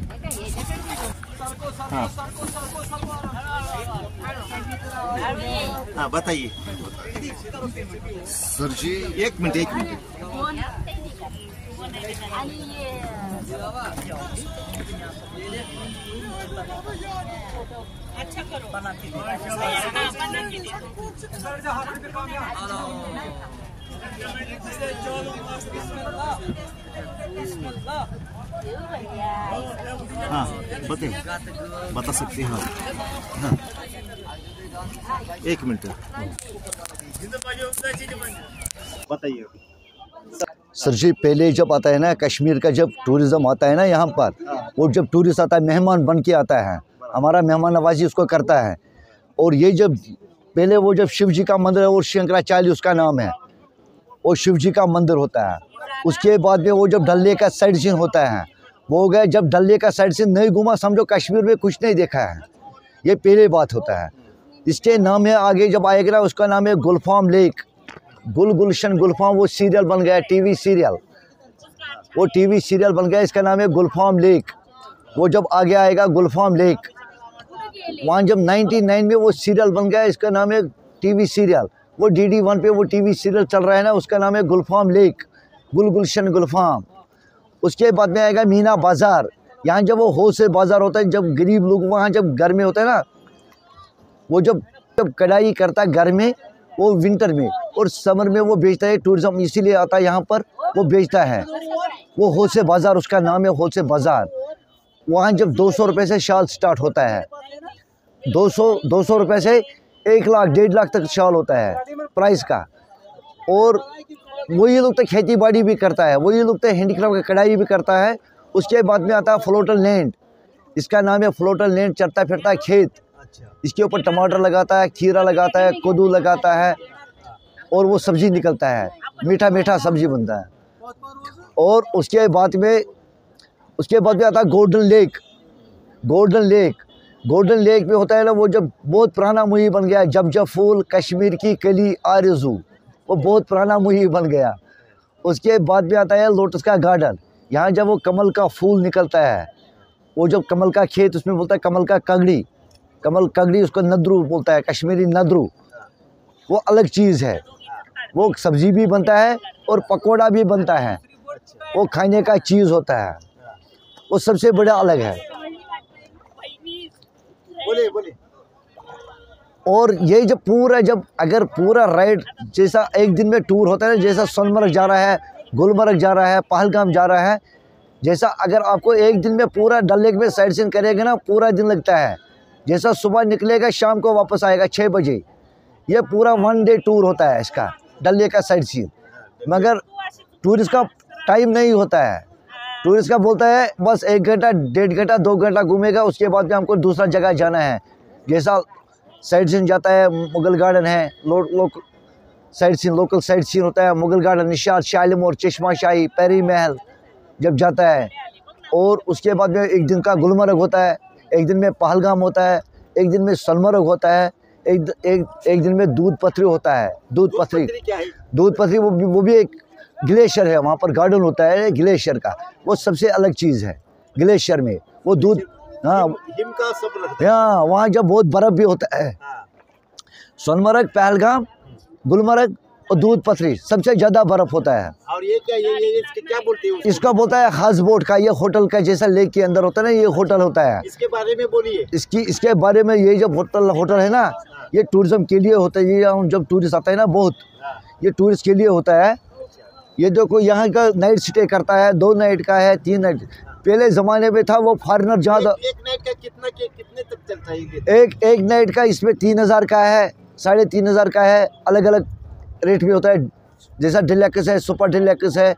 हाँ बताइए सर जी. 1 मिनट. हाँ बताइए. बता सकते हैं. हाँ 1 मिनट बताइए. सर जी पहले जब आता है ना कश्मीर का, जब टूरिज़्म आता है ना यहाँ पर, वो जब टूरिस्ट आता है मेहमान बन के आता है, हमारा मेहमान नवाजी उसको करता है. और ये जब पहले वो जब शिव जी का मंदिर है, वो शंकराचार्य उसका नाम है, वो शिव जी का मंदिर होता है. उसके बाद में वो जब डल लेक का साइड सीन होता है, वो हो गया जब डल लेक का साइड सीन नहीं घूमा समझो कश्मीर में कुछ नहीं देखा है. ये पहले बात होता है. इसके नाम है आगे जब आएगा ना उसका नाम है गुलफाम लेक. गुलशन गुलफाम वो सीरियल बन गया टीवी सीरियल. वो टीवी सीरियल बन गया, इसका नाम है गुलफाम लेक. वो जब आगे आएगा गुलफाम लेक, वहाँ जब 99 में वो सीरियल बन गया, इसका नाम है टीवी सीरियल. वो DD1 पे वो टीवी सीरियल चल रहा है ना, उसका नाम है गुलफाम लेक, गुलशन गुलफाम. उसके बाद में आएगा मीना बाज़ार. यहाँ जब वो होलसेल बाज़ार होता है, जब गरीब लोग वहाँ जब घर में होता है ना, वो जब कढ़ाई करता है घर में, वो विंटर में और समर में वो बेचता है. टूरिज़्म इसीलिए आता है यहाँ पर, वो बेचता है. वो होलसेल बाज़ार उसका नाम है होलसेल बाज़ार. वहाँ जब 200 रुपये से शाल स्टार्ट होता है, 200 रुपये से 1 लाख 1.5 लाख तक शाल होता है प्राइस का. और वही लोग तो खेती बाड़ी भी करता है, वही लोग तो हैंडीक्राफ्ट का कढ़ाई भी करता है. उसके बाद में आता है फ्लोटन लैंड. इसका नाम है फ्लोटन लैंड. चलता फिरता है खेत, इसके ऊपर टमाटर लगाता है, खीरा लगाता है, कद्दू लगाता है और वो सब्ज़ी निकलता है, मीठा मीठा सब्ज़ी बनता है. और उसके बाद में आता है गोल्डन लेक में होता है ना, वो जब बहुत पुराना मूवी बन गया, जब फूल कश्मीर की कली आरज़ू, वो बहुत पुराना मूवी बन गया. उसके बाद में आता है लोटस का गार्डन. यहाँ जब वो कमल का फूल निकलता है, वो जब कमल का खेत, उसमें बोलता है कमल कंगड़ी, उसको नद्रू बोलता है, कश्मीरी नद्रू. वो अलग चीज़ है. वो सब्ज़ी भी बनता है और पकौड़ा भी बनता है. वो खाने का चीज़ होता है, वो सबसे बड़ा अलग है. बोले. और ये जब अगर पूरा राइड जैसा एक दिन में टूर होता है, जैसा सोनमर्ग जा रहा है, गुलमर्ग जा रहा है, पहलगाम जा रहा है, जैसा अगर आपको एक दिन में पूरा डल लेक में साइड सीन करेगा ना, पूरा दिन लगता है. जैसा सुबह निकलेगा शाम को वापस आएगा 6 बजे. ये पूरा 1 डे टूर होता है इसका डल लेक का साइड सीन. मगर टूरिस्ट का टाइम नहीं होता है. टूरिस्ट का बोलता है बस 1 घंटा 1.5 घंटा 2 घंटा घूमेगा, उसके बाद में हमको दूसरा जगह जाना है. जैसा साइड सीन जाता है, मुगल गार्डन है, लोकल साइड सीन होता है, मुगल गार्डन, निशात, शालीमार, चश्मा शाही, परी महल जब जाता है. और उसके बाद में एक दिन का गुलमर्ग होता है, एक दिन में पहलगाम होता है, एक दिन में सोनमर्ग होता है, एक दिन में दूध पथरी होता है. दूध पथरी वो भी एक ग्लेशियर है, वहाँ पर गार्डन होता है ग्लेशियर का, वो सबसे अलग चीज़ है। ग्लेशियर में वो दूध, हाँ हिम का सब रहता है। हाँ, वहाँ जब बहुत बर्फ़ भी होता है। सोनमर्ग, पहलगाम, गुलमर्ग और दूध पथरी सबसे ज़्यादा बर्फ़ होता है। और ये क्या, ये इसके क्या बोलते हैं? इसका बोलता है हाउस बोट का, ये होटल का जैसा लेक के अंदर होता है ना, ये होटल होता है। इसके बारे में बोलिए। इसके बारे में, ये जब होटल है ना, ये टूरिज्म के लिए होता है। ये जब टूरिस्ट आता है ना, बहुत ये टूरिस्ट के लिए होता है। ये देखो यहाँ का नाइट स्टे करता है, 2 नाइट का है, 3 नाइट। पहले ज़माने में था वो फॉरेनर ज़्यादा। एक नाइट का कितने तक चलता है? एक नाइट का इसमें 3000 का है, 3500 का है, अलग अलग रेट में होता है। जैसा डिलक्स है, सुपर डिलक्स है,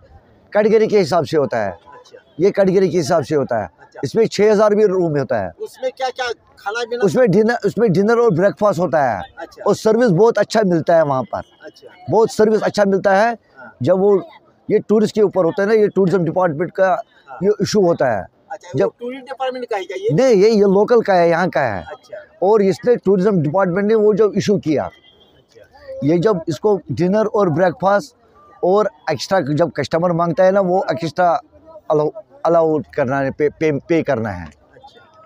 कैटेगरी के हिसाब से होता है। ये कैटेगरी के हिसाब से होता है। इसमें 6000 भी रूम होता है। उसमें क्या क्या खाना पीना? उसमें डिनर और ब्रेकफास्ट होता है। और सर्विस बहुत अच्छा मिलता है वहाँ पर। बहुत सर्विस अच्छा मिलता है। जब वो ये टूरिस्ट के ऊपर होता है ना, ये टूरिज्म डिपार्टमेंट का ये इशू होता है। जब टूरिस्ट डिपार्टमेंट का है क्या ये? नहीं, ये लोकल का है, यहाँ का है। और इसलिए टूरिज्म डिपार्टमेंट ने वो जो इशू किया, ये जब इसको डिनर और ब्रेकफास्ट और एक्स्ट्रा जब कस्टमर मांगता है ना, वो एक्स्ट्रा अलाउ करना है, पे करना है।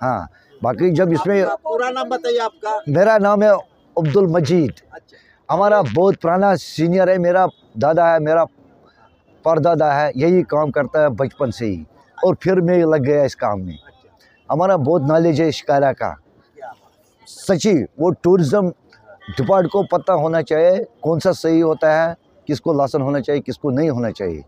हाँ, बाकी जब इसमें पूरा नाम बताइए आपका। मेरा नाम है अब्दुल मजीद। हमारा बहुत पुराना सीनियर है, मेरा दादा है, मेरा परदादा है, यही काम करता है बचपन से ही, और फिर मैं लग गया इस काम में। हमारा बहुत नॉलेज है शिकारा का। सच्ची वो टूरिज़्म डिपार्टमेंट को पता होना चाहिए कौन सा सही होता है, किसको लाइसेंस होना चाहिए, किसको नहीं होना चाहिए।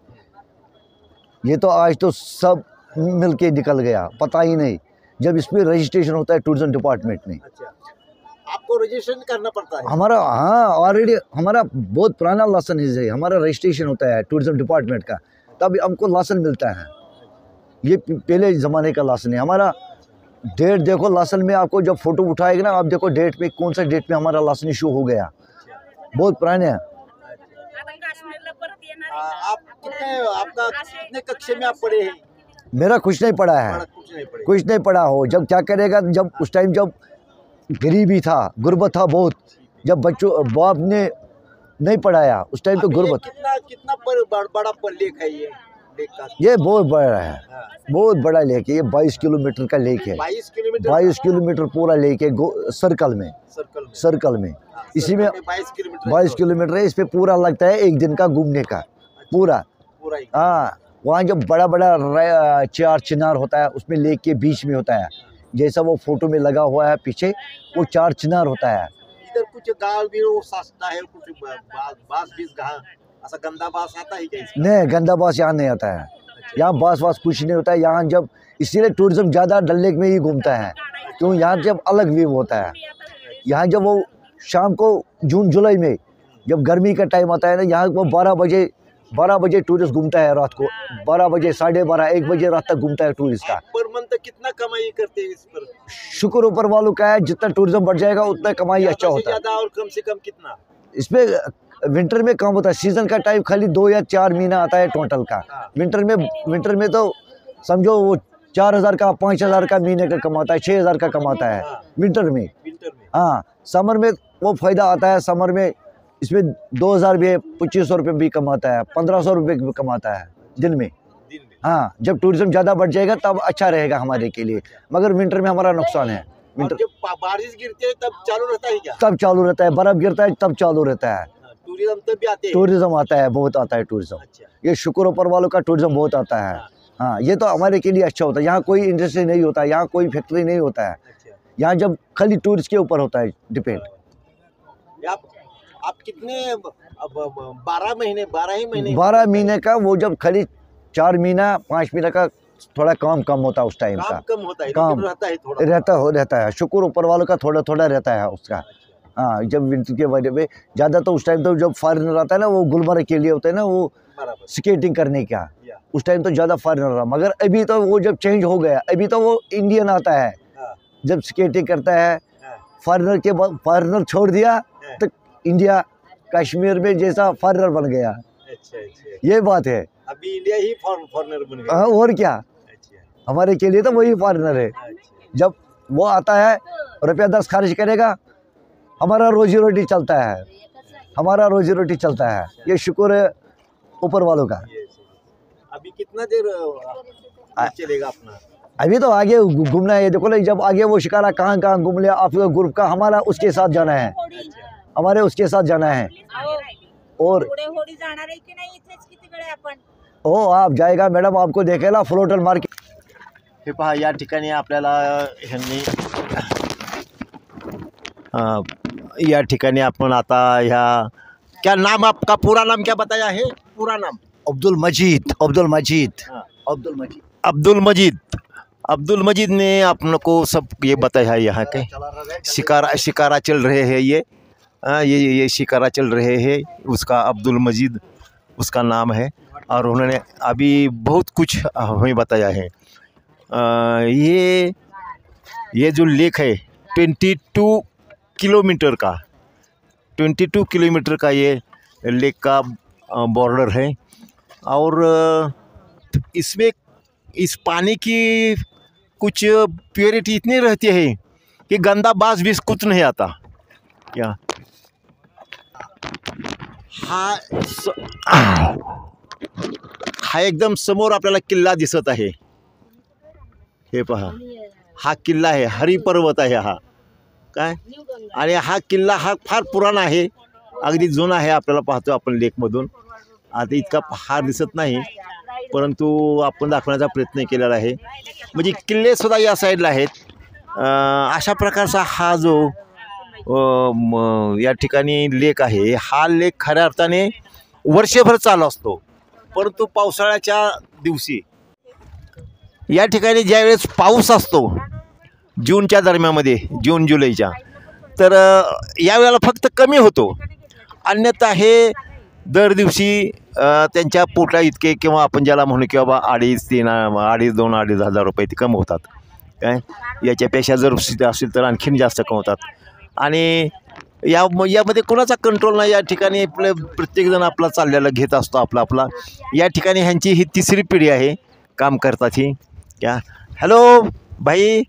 ये तो आज तो सब मिल के निकल गया, पता ही नहीं। जब इसमें रजिस्ट्रेशन होता है टूरिज्म डिपार्टमेंट में, आपको रजिस्ट्रेशन करना पड़ता है? हमारा, हाँ, ऑलरेडी हमारा बहुत पुराना लाइसेंस है, हमारा रजिस्ट्रेशन होता है टूरिज्म डिपार्टमेंट का, तब हमको लाइसेंस मिलता है। ये पहले ज़माने का लाइसेंस है हमारा। डेट देखो लाइसेंस में, आपको जब फोटो उठाएगा ना, आप देखो डेट में कौन सा डेट में हमारा लाइसेंस इशू हो गया। बहुत पुराने हैं। आपका कितने कक्षा में आप पढ़े हैं? मेरा कुछ नहीं पढ़ा है, कुछ नहीं पढ़ा हो। जब क्या करेगा, जब उस टाइम जब गरीबी था, गुर्बत था बहुत, जब बच्चों बाप ने नहीं पढ़ाया उस टाइम तो गुर्बत। कितना बड़ा लेक है ये? ये बहुत बड़ा है, बहुत बड़ा लेक है। ये 22 किलोमीटर का लेक है। 22 किलोमीटर पूरा लेक है सर्कल में। इसी में 22 किलोमीटर है। इस पे पूरा लगता है 1 दिन का घूमने का पूरा। हाँ, वहाँ जब बड़ा बड़ा चार चिनार होता है, उसमें लेक के बीच में होता है, जैसा वो फोटो में लगा हुआ है पीछे, वो 4 चिनार होता है। इधर कुछ गाँव भी वो सस्ता है, कुछ बास बीस ऐसा गंदा बास आता है क्या? नहीं, गंदा बास यहाँ नहीं आता है। यहाँ बास कुछ नहीं होता है यहाँ। जब इसीलिए टूरिज्म ज़्यादा डल लेक में ही घूमता है, क्यों यहाँ जब अलग व्यू होता है। यहाँ जब वो शाम को जून जुलाई में जब गर्मी का टाइम आता है ना, यहाँ वो 12 बजे टूरिस्ट घूमता है रात को। 12 बजे, 12:30, 1 बजे रात तक घूमता है टूरिस्ट का। पर मंथ कितना कमाई करते हैं इस पर? शुक्र ऊपर वालों का है, जितना टूरिज्म बढ़ जाएगा उतना कमाई अच्छा होता है। और कम से कम कितना? इसमें विंटर में कम होता है। सीजन का टाइम खाली 2 या 4 महीना आता है टोटल का। विंटर में तो समझो वो 4000 का, 5000 का महीने का कमाता है, 6000 का कमाता है विंटर में। हाँ, समर में वो फ़ायदा आता है। समर में इसमें 2000 भी, 2500 रुपये भी कमाता है, 1500 रुपये भी कमाता है दिन में। हाँ, जब टूरिज्म ज़्यादा बढ़ जाएगा तब अच्छा रहेगा हमारे के लिए, मगर विंटर में हमारा नुकसान है। विंटर जब बारिश गिरती है तब चालू रहता है क्या? तब चालू रहता है, बर्फ़ गिरता है तब चालू रहता है। टूरिज्म तब भी आते हैं? टूरिज्म आता है, बहुत आता है टूरिज्म। ये शुक्र ऊपर वालों का टूरिज्म बहुत आता है। हाँ, ये तो हमारे के लिए अच्छा होता है। यहाँ कोई इंडस्ट्री नहीं होता है, यहाँ कोई फैक्ट्री नहीं होता है। यहाँ जब खाली टूरिस्ट के ऊपर होता है डिपेंड। आप कितने 12 महीने का वो जब खाली 4 महीना 5 महीने का थोड़ा कम होता है उस टाइम का। कम होता है, काम रहता है। शुक्र ऊपर वालों का थोड़ा रहता है उसका। हाँ, जब विंटर के वजह में ज़्यादा तो उस टाइम तो जब फॉरेनर आता है ना, वो गुलमर्ग के लिए होता है ना, वो स्केटिंग करने का, उस टाइम तो ज़्यादा फॉरेनर रहा। मगर अभी तो वो जब चेंज हो गया, अभी तो वो इंडियन आता है जब स्केटिंग करता है। फॉरेनर छोड़ दिया तो इंडिया कश्मीर में जैसा फॉरेनर बन गया। ये बात है, अभी इंडिया ही फॉरेनर बन गया। हाँ, और क्या, हमारे के लिए तो वही फॉरेनर है। जब वो आता है, रुपया 10 खर्च करेगा, हमारा रोजी रोटी चलता है। ये शुक्र है ऊपर वालों का। अभी कितना देर चलेगा अपना? अभी तो आगे घूमना है। देखो ना, जब आगे वो शिकारा कहाँ कहाँ घूम लिया आप लोग ग्रुप का, हमारा उसके साथ जाना है, हमारे उसके साथ जाना है। और हो आप जाएगा मॅडम, आपको देखेला फ्लोटर मार्केट। हे पहा, या ठिकाणी आपल्याला ह्यांनी या ठिकाणी आपण आता ह्या, क्या नाम आपका, पूरा नाम क्या बताया है? पूरा नाम अब्दुल मजीद। अब्दुल मजीद। अब्दुल मजीद। अब्दुल मजीद। अब्दुल मजीद ने अपन को सब ये बताया है यहाँ के शिकारा चल रहे हैं ये शिकारा चल रहे हैं, उसका अब्दुल मजीद उसका नाम है। और उन्होंने अभी बहुत कुछ हमें बताया है। ये जो लेक है 22 किलोमीटर का, 22 किलोमीटर का ये लेक का बॉर्डर है। और इसमें इस पानी की कुछ प्योरिटी इतनी रहती है कि गंदा बास भी कुछ नहीं आता। क्या हा एकदम समोर आपल्याला किल्ला दिसत आहे। हे पहा, हा किल्ला आहे, हरी पर्वत आहे हा काय। आणि हा किल्ला हा फार पुराणा आहे, अगदी जुना आहे। आपल्याला पाहतो आपण लेकमधून, आता इतका फार दिसत नाही, परंतु आपण दाखवण्याचा प्रयत्न केलेला आहे। म्हणजे किल्ले सुद्धा या साईडला आहेत। अशा प्रकारचा हा जो या ठिकाणी लेक आहे, हा लेक खऱ्या अर्थाने वर्षभर चालू असतो, परंतु पावसाळ्याच्या दिवशी या ठिकाणी ज्यावेळेस पाऊस असतो जूनच्या दरम्यामध्ये, जून जुलैच्या, तर यावेळेला फक्त कमी होतो। अन्यथा हे दर दिवशी त्यांच्या पोटा इतके, किंवा आपण ज्याला म्हणू की बाबा 2,500 हजार रुपये ते कम होतात काय। याच्यापेक्षा जर असेल तर आणखीन जास्त कमवतात। आणि यामध्ये कोणाचा कंट्रोल नाही। या ठिकाणी प्रत्येकजण आपला चाललेला घेत असतो आपला। या ठिकाणी ह्यांची ही तिसरी पिढी आहे काम करतात ही क्या। हॅलो भाई,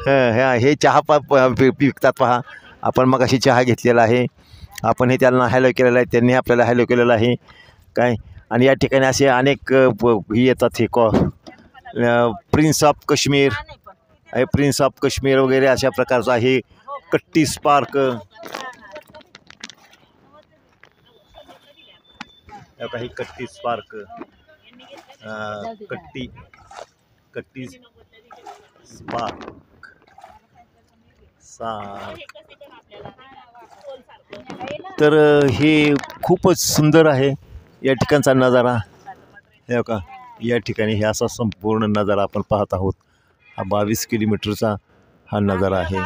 हे चहा विकतात पहा। आपण मग अशी चहा घेतलेला आहे, आपण हे त्यांना हॅलो केलेलं आहे, त्यांनी आपल्याला हॅलो केलेलं आहे काय। आणि या ठिकाणी असे अनेक ही येतात, हे prince of Kashmir, prince of Kashmir वगैरे अशा प्रकारचा आहे। कट्टी स्पार्क, काही कट्टी स्पार्क, कट्टी स्पार्क तर हे खूपच सुंदर आहे या ठिकाणचा नजारा। हे का, या ठिकाणी हे असा संपूर्ण नजारा आपण पाहत आहोत। हा 22 किलोमीटरचा हा नजारा आहे।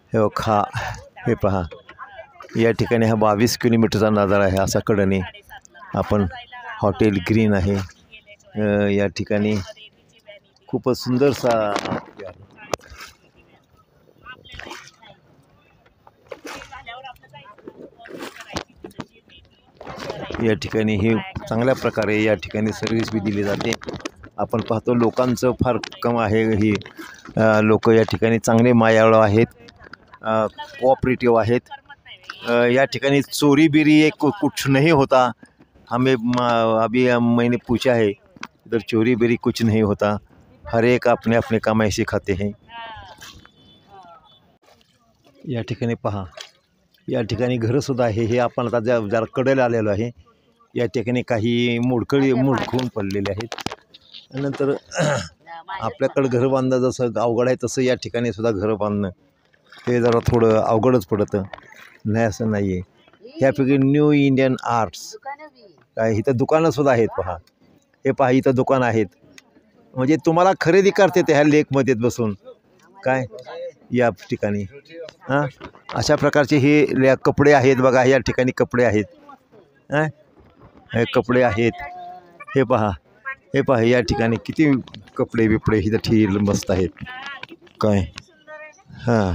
हे पहा, या ठिकाणी हा 22 किलोमीटरचा नजारा आहे। असा कडेने आपण हॉटेल ग्रीन आहे या ठिकाणी, खूपच सुंदरसा या ठिकाणी हे चांगल्या प्रकारे या ठिकाणी सर्व्हिस बी दिली जाते। आपण पाहतो लोकांचं फार कम आहे। ही लोक या ठिकाणी चांगले मायाळू आहेत, कोऑपरेटिव्ह आहेत। या ठिकाणी चोरी बिरी एक कुछ नहीं होता। हमें अभी मैंने पूछा है, इधर चोरी बिरी कुछ नहीं होता, हर एक अपने अपने कमाई से खाते हैं। या ठिकाणी पहा, या ठिकाणी घरंसुद्धा आहे। हे आपण आता जरा कडेला आलेलो आहे। या ठिकाणी काही मोडखून पडलेले आहेत। नंतर आपल्याकडे घर बांधणं जसं अवघड आहे, तसं या ठिकाणी सुद्धा घरं बांधणं ते जरा थोडं अवघडच पडतं, नाही असं नाही आहे। ह्यापैकी न्यू इंडियन आर्ट्स काय, इथं दुकानंसुद्धा आहेत पहा। हे पहा, इथं दुकान आहेत, म्हणजे तुम्हाला खरेदी करते ते ह्या लेकमध्ये बसून काय या ठिकाणी। हां, अशा प्रकारचे हे कपडे आहेत बघा। या ठिकाणी कपडे आहेत, हे कपडे आहेत। हे पहा, हे पहा, या ठिकाणी किती कपडे बिपडे इथं ठेल मस्त आहेत काय। हां,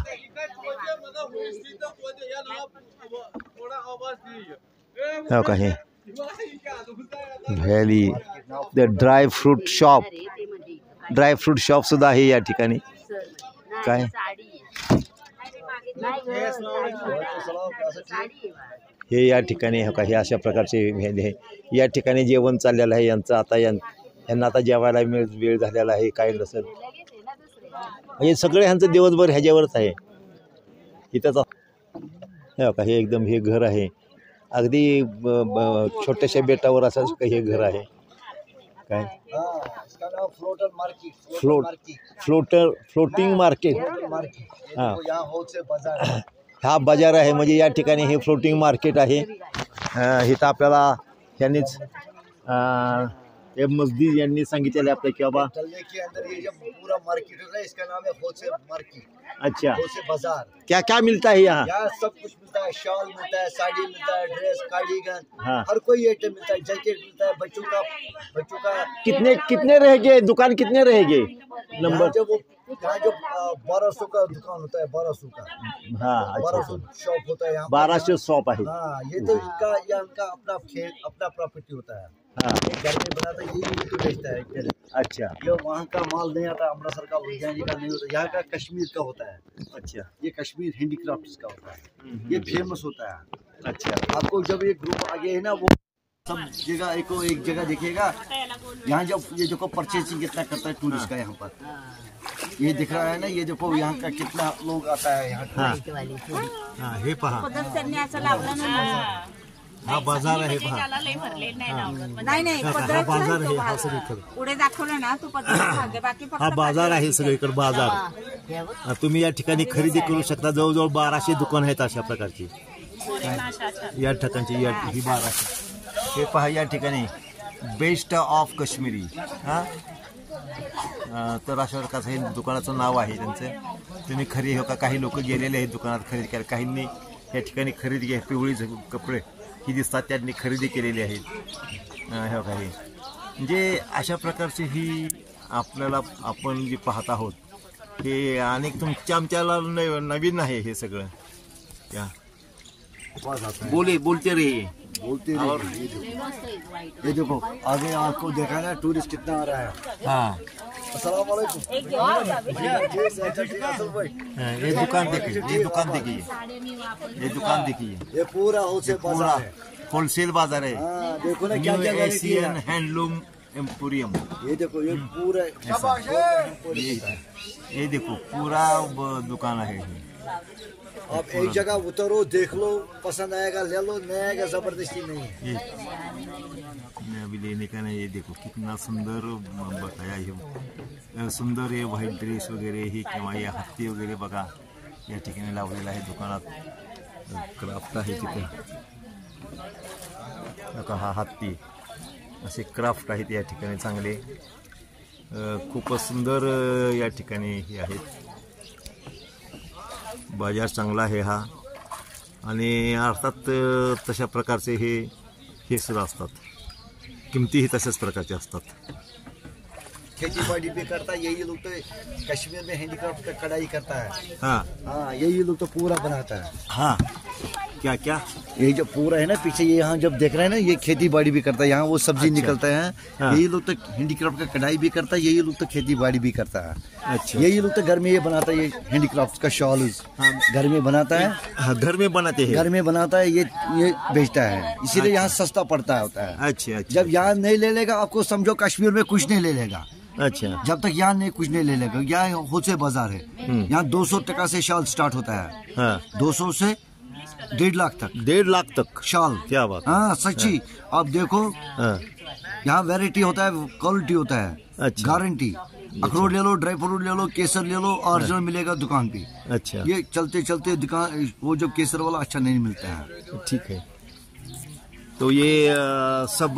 हो का, हे व्हॅली द ड्रायफ्रूट शॉप सुद्धा आहे या ठिकाणी काय। हे या ठिकाणी हे काही अशा प्रकारचे हे या ठिकाणी जेवण चाललेलं आहे यांचं. आता यांना आता जेवायला वेळ झालेला आहे काय नसेल म्हणजे सगळे ह्यांचं दिवसभर ह्याच्यावरच आहे. इथंच हे का हे एकदम हे घर आहे अगदी छोट्याशा बेटावर असंच हे घर आहे काय फ्लोटिंग मार्केट. हां हा बाजार आहे म्हणजे या ठिकाणी हे फ्लोटिंग मार्केट आहे. इथं आपल्याला ह्यांनीच हे मस्जिद यांनी सांगितलेलं आपलं की बाबा के अंदर ये जो पूरा मार्केट होता है इसका नाम है होलसेल मार्केट. अच्छा होलसेल बाजार. क्या क्या मिलता है यहाँ? यहाँ सब कुछ मिलता है. शॉल मिलता है, साड़ी मिलता है, ड्रेस, कार्डिगन, हाँ. हर कोई आइटम मिलता है. जैकेट मिलता है बच्चों का. कितने रहेंगे दुकान कितने रहेंगे नंबर? यहाँ जो 1200 का दुकान होता है 1200 का. हाँ 1200 शॉप होता है यहाँ 1200 शॉप है. हाँ ये तो इनका अपना खेल अपना प्रॉपर्टी होता है. हाँ घर में बनाता है यही तो बेचता है. अच्छा ये वहाँ का माल नहीं आता अमृतसर का लुधियाना का नहीं होता. यहाँ का कश्मीर का होता है. अच्छा ये कश्मीर हैंडीक्राफ्ट का होता है. ये फेमस होता है. अच्छा आपको जब ये ग्रुप आगे है ना वो सब जगह एक जगह देखिएगा. यहाँ जब ये देखो परचेसिंग कितना करता है टूरिस्ट का यहाँ पर. ये दिख रहा है ना ये देखो यहाँ का कितना लोग आता है यहाँ. हाँ हे पहा हा बाजार आहे पहा. नाही हा बाजार आहे हा सगळीकडे. पुढे दाखवलं ना तू पद्धत बाकी हा बाजार आहे सगळीकडे बाजार. तुम्ही या ठिकाणी खरेदी करू शकता. जवळजवळ 1200 दुकान आहेत अशा प्रकारची या ठिकाणची ही 1200. हे पहा या ठिकाणी बेस्ट ऑफ काश्मीरी. हां तर अशा प्रकारचं हे दुकानाचं नाव आहे त्यांचं. तुम्ही खरी हो का काही लोक गेलेले आहेत दुकानात खरेदी करायला. काहींनी या ठिकाणी खरेदी केली. पिवळी कपडे ही दिसतात त्यांनी खरेदी केलेली आहेत. हे काही म्हणजे अशा प्रकारची ही आपल्याला आपण जे पाहत आहोत हे अनेक तुमच्या आमच्याला नवीन आहे हे सगळं. क्या बोलते रहिए और ये देखो आगे आपको देखा ना टूरिस्ट कितना आ रहा है. हाँ अस्सलाम वालेकुम. ये दुकान देखिए ये दुकान देखिए ये पूरा होलसेल बाजार है. होलसेल बाजार है. देखो ना क्या क्या एशियन हैंडलूम एम्पोरियम. ये देखो ये पूरा ये देखो पूरा दुकान है. आप एक जगह उतरो देख लो पसंद आएगा ले लो नहीं आएगा जबरदस्ती नहीं है. अभी लेने का नहीं. ये देखो कितना सुंदर बताया हे सुंदर हे व्हाईट ड्रेस वगैरे ही किंवा या हत्ती वगैरे बघा या ठिकाणी लावलेला आहे दुकानात. क्राफ्ट आहे तिथे बघा हा हत्ती असे क्राफ्ट आहेत या ठिकाणी चांगले. खूपच सुंदर या ठिकाणी हे आहेत. बाजार चांगला आहे हा आणि अर्थात तशा प्रकारचे हे सुद्धा असतात. किमतीही तशाच प्रकारचे असतात. खेती बाड़ी भी करता है यही लोग तो कश्मीर में हैंडीक्राफ्ट का कढ़ाई करता है. हाँ हाँ यही लोग तो पूरा बनाता है. हाँ क्या क्या ये जो पूरा है ना पीछे ये यहाँ जब देख रहे हैं ना ये खेती बाड़ी भी करता है. यहाँ वो सब्जी अच्छा. निकलता है. हाँ. यही लोग तो हैंडीक्राफ्ट का कढ़ाई भी करता है. यही लोग तो खेती बाड़ी भी करता है. अच्छा यही लोग तो घर में ये बनाता है ये हैंडीक्राफ्ट का शॉल घर में बनाता है. हाँ घर में बनाते हैं. घर में बनाता है ये बेचता है इसीलिए यहाँ सस्ता पड़ता होता है. अच्छा जब यहाँ नहीं ले लेगा आपको समझो कश्मीर में कुछ नहीं ले लेगा. अच्छा जब तक यहाँ नहीं कुछ नहीं ले लेगा. यहाँ होलसेल बाजार है. यहाँ 200 टका से शॉल स्टार्ट होता है. हाँ 200 से 1.5 लाख तक. 1.5 लाख तक शॉल. क्या बात. हाँ सच्ची. आप देखो हाँ यहाँ वैरायटी होता है क्वालिटी होता है. अच्छा गारंटी. अखरोट ले लो ड्राई फ्रूट ले लो केसर ले लो ओरिजिनल मिलेगा दुकान पे. अच्छा ये चलते चलते दुकान वो जो केसर वाला अच्छा नहीं मिलता है. ठीक है. तो ये सब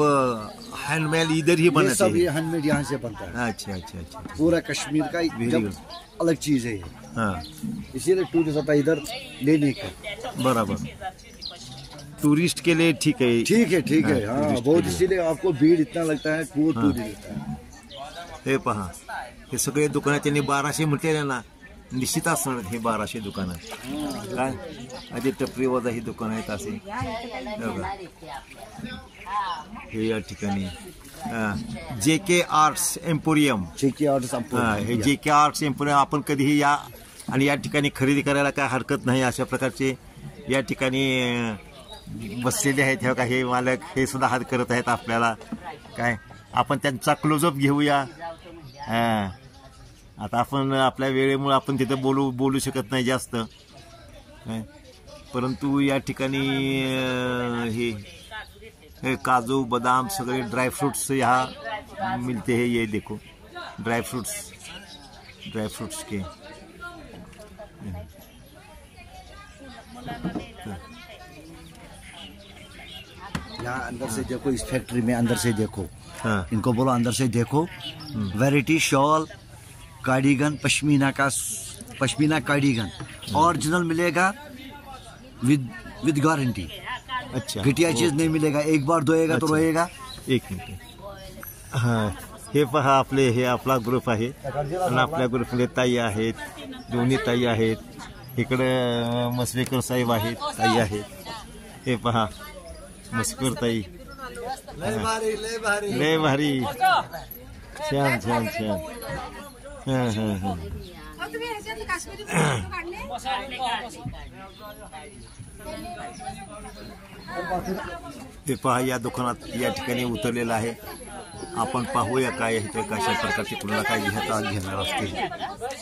हैंडमेड इधर ही ये बनाते सब ये हैं. हैंडमेड यहाँ से बनता है. अच्छा अच्छा अच्छा पूरा कश्मीर का जब अलग चीज है ये. हाँ इसीलिए टूरिस्ट आता है इधर लेने का. बराबर. टूरिस्ट के लिए ठीक है. ठीक है. हाँ टूरिस्ट बहुत के लिए. इसीलिए आपको भीड़ इतना लगता है वो टूरिस्ट होता है. हे पहा हे सगळे दुकानं त्यांनी 1200 म्हटलेले ना निश्चित असणार हे 1200 दुकानं. काय आधी टपरी वजा ही दुकानं आहेत असे हे या ठिकाणी. JK arts emporium. JK arts हे JK आर्ट्स एम्पोरियम आपण कधीही या आणि या ठिकाणी खरेदी करायला काय हरकत नाही. अशा प्रकारचे या ठिकाणी बसलेले आहेत हे का हे मालक हे सुद्धा हात करत आहेत आपल्याला. काय आपण त्यांचा क्लोजअप घेऊया. आता आपण आपल्या वेळेमुळे आपण तिथे बोलू शकत नाही जास्त, परंतु या ठिकाणी हे काजू बदाम सगळे ड्रायफ्रूट्स यहाँ मिलते हैं. ये देखो ड्रायफ्रूट्स के यहाँ अंदर से देखो, इस फैक्ट्री में अंदर से देखो. हाँ. इनको बोलो अंदर से देखो. Variety shawl, cardigan, pashmina cardigan original मिलेगा विद गारंटी. अच्छा, घटिया चीज नहीं मिलेगा. एक बार धोएगा तो रहेगा. एक मिनिट. हां, हे पहा आपले हे आपला ग्रुप आहे आणि आपल्या ग्रुपमध्ये ताई आहेत, दोन्ही ताई आहेत. इकडे मस्वेकर साहेब आहेत, ताई आहेत. हे पहा मस्कर ताई, लय भारी. छान. ते पहा या दुकानात या ठिकाणी उतरलेलं आहे. आपण पाहूया काय आहे, कशा प्रकारचे कुणाला काय घेणार असतील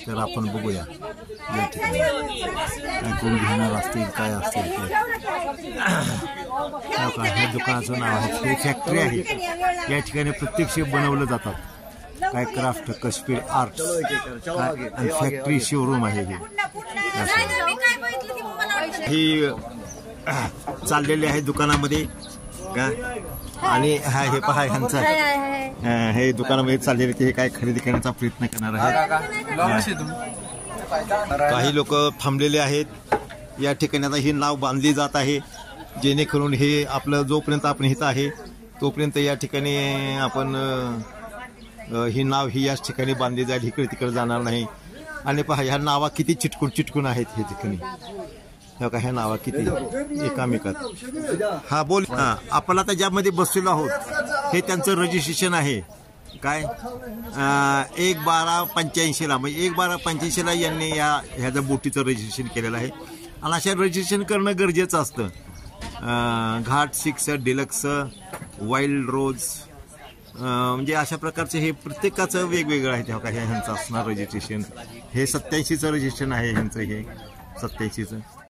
तर आपण बघूया या ठिकाणी कोण घेणार असतील काय असतील. हे दुकानाचं नाव आहे, हे फॅक्टरी आहे. या ठिकाणी प्रत्यक्ष बनवलं जातात काय क्राफ्ट, कश्मीर आर्ट आणि फॅक्टरी शोरूम आहे. ही चाललेले आहे दुकानामध्ये का. आणि हे पहा ह्यांचं हे दुकानामध्ये चाललेले ते काय खरेदी करण्याचा प्रयत्न करणार आहेत. काही लोक थांबलेले आहेत या ठिकाणी. आता ही नाव बांधली जात आहे जेणेकरून हे आपलं जोपर्यंत आपण इथं आहे तोपर्यंत या ठिकाणी आपण ही नाव ही याच ठिकाणी बांधली जाईल, इकडे तिकडे जाणार नाही. आणि पहा ह्या नावा किती चिटकून आहेत हे ठिकाणी. ह्या नावा किती एकामेकात. हा बोल. हा, आपण आता ज्यामध्ये बसलेलो आहोत हे त्यांचं रजिस्ट्रेशन आहे काय 1/12/85 म्हणजे 1/12/85 यांनी ह्याच्या बोटीचं रजिस्ट्रेशन केलेलं आहे. आणि अशा रजिस्ट्रेशन करणं गरजेचं असतं. घाट 6 डिलक्स, वाईल्ड रोज म्हणजे अशा प्रकारचे हे प्रत्येकाचं वेगवेगळं आहे. तेव्हा ह्यांचं असणार रजिस्ट्रेशन. हे 87चं रजिस्ट्रेशन आहे ह्यांचं, हे 87चं.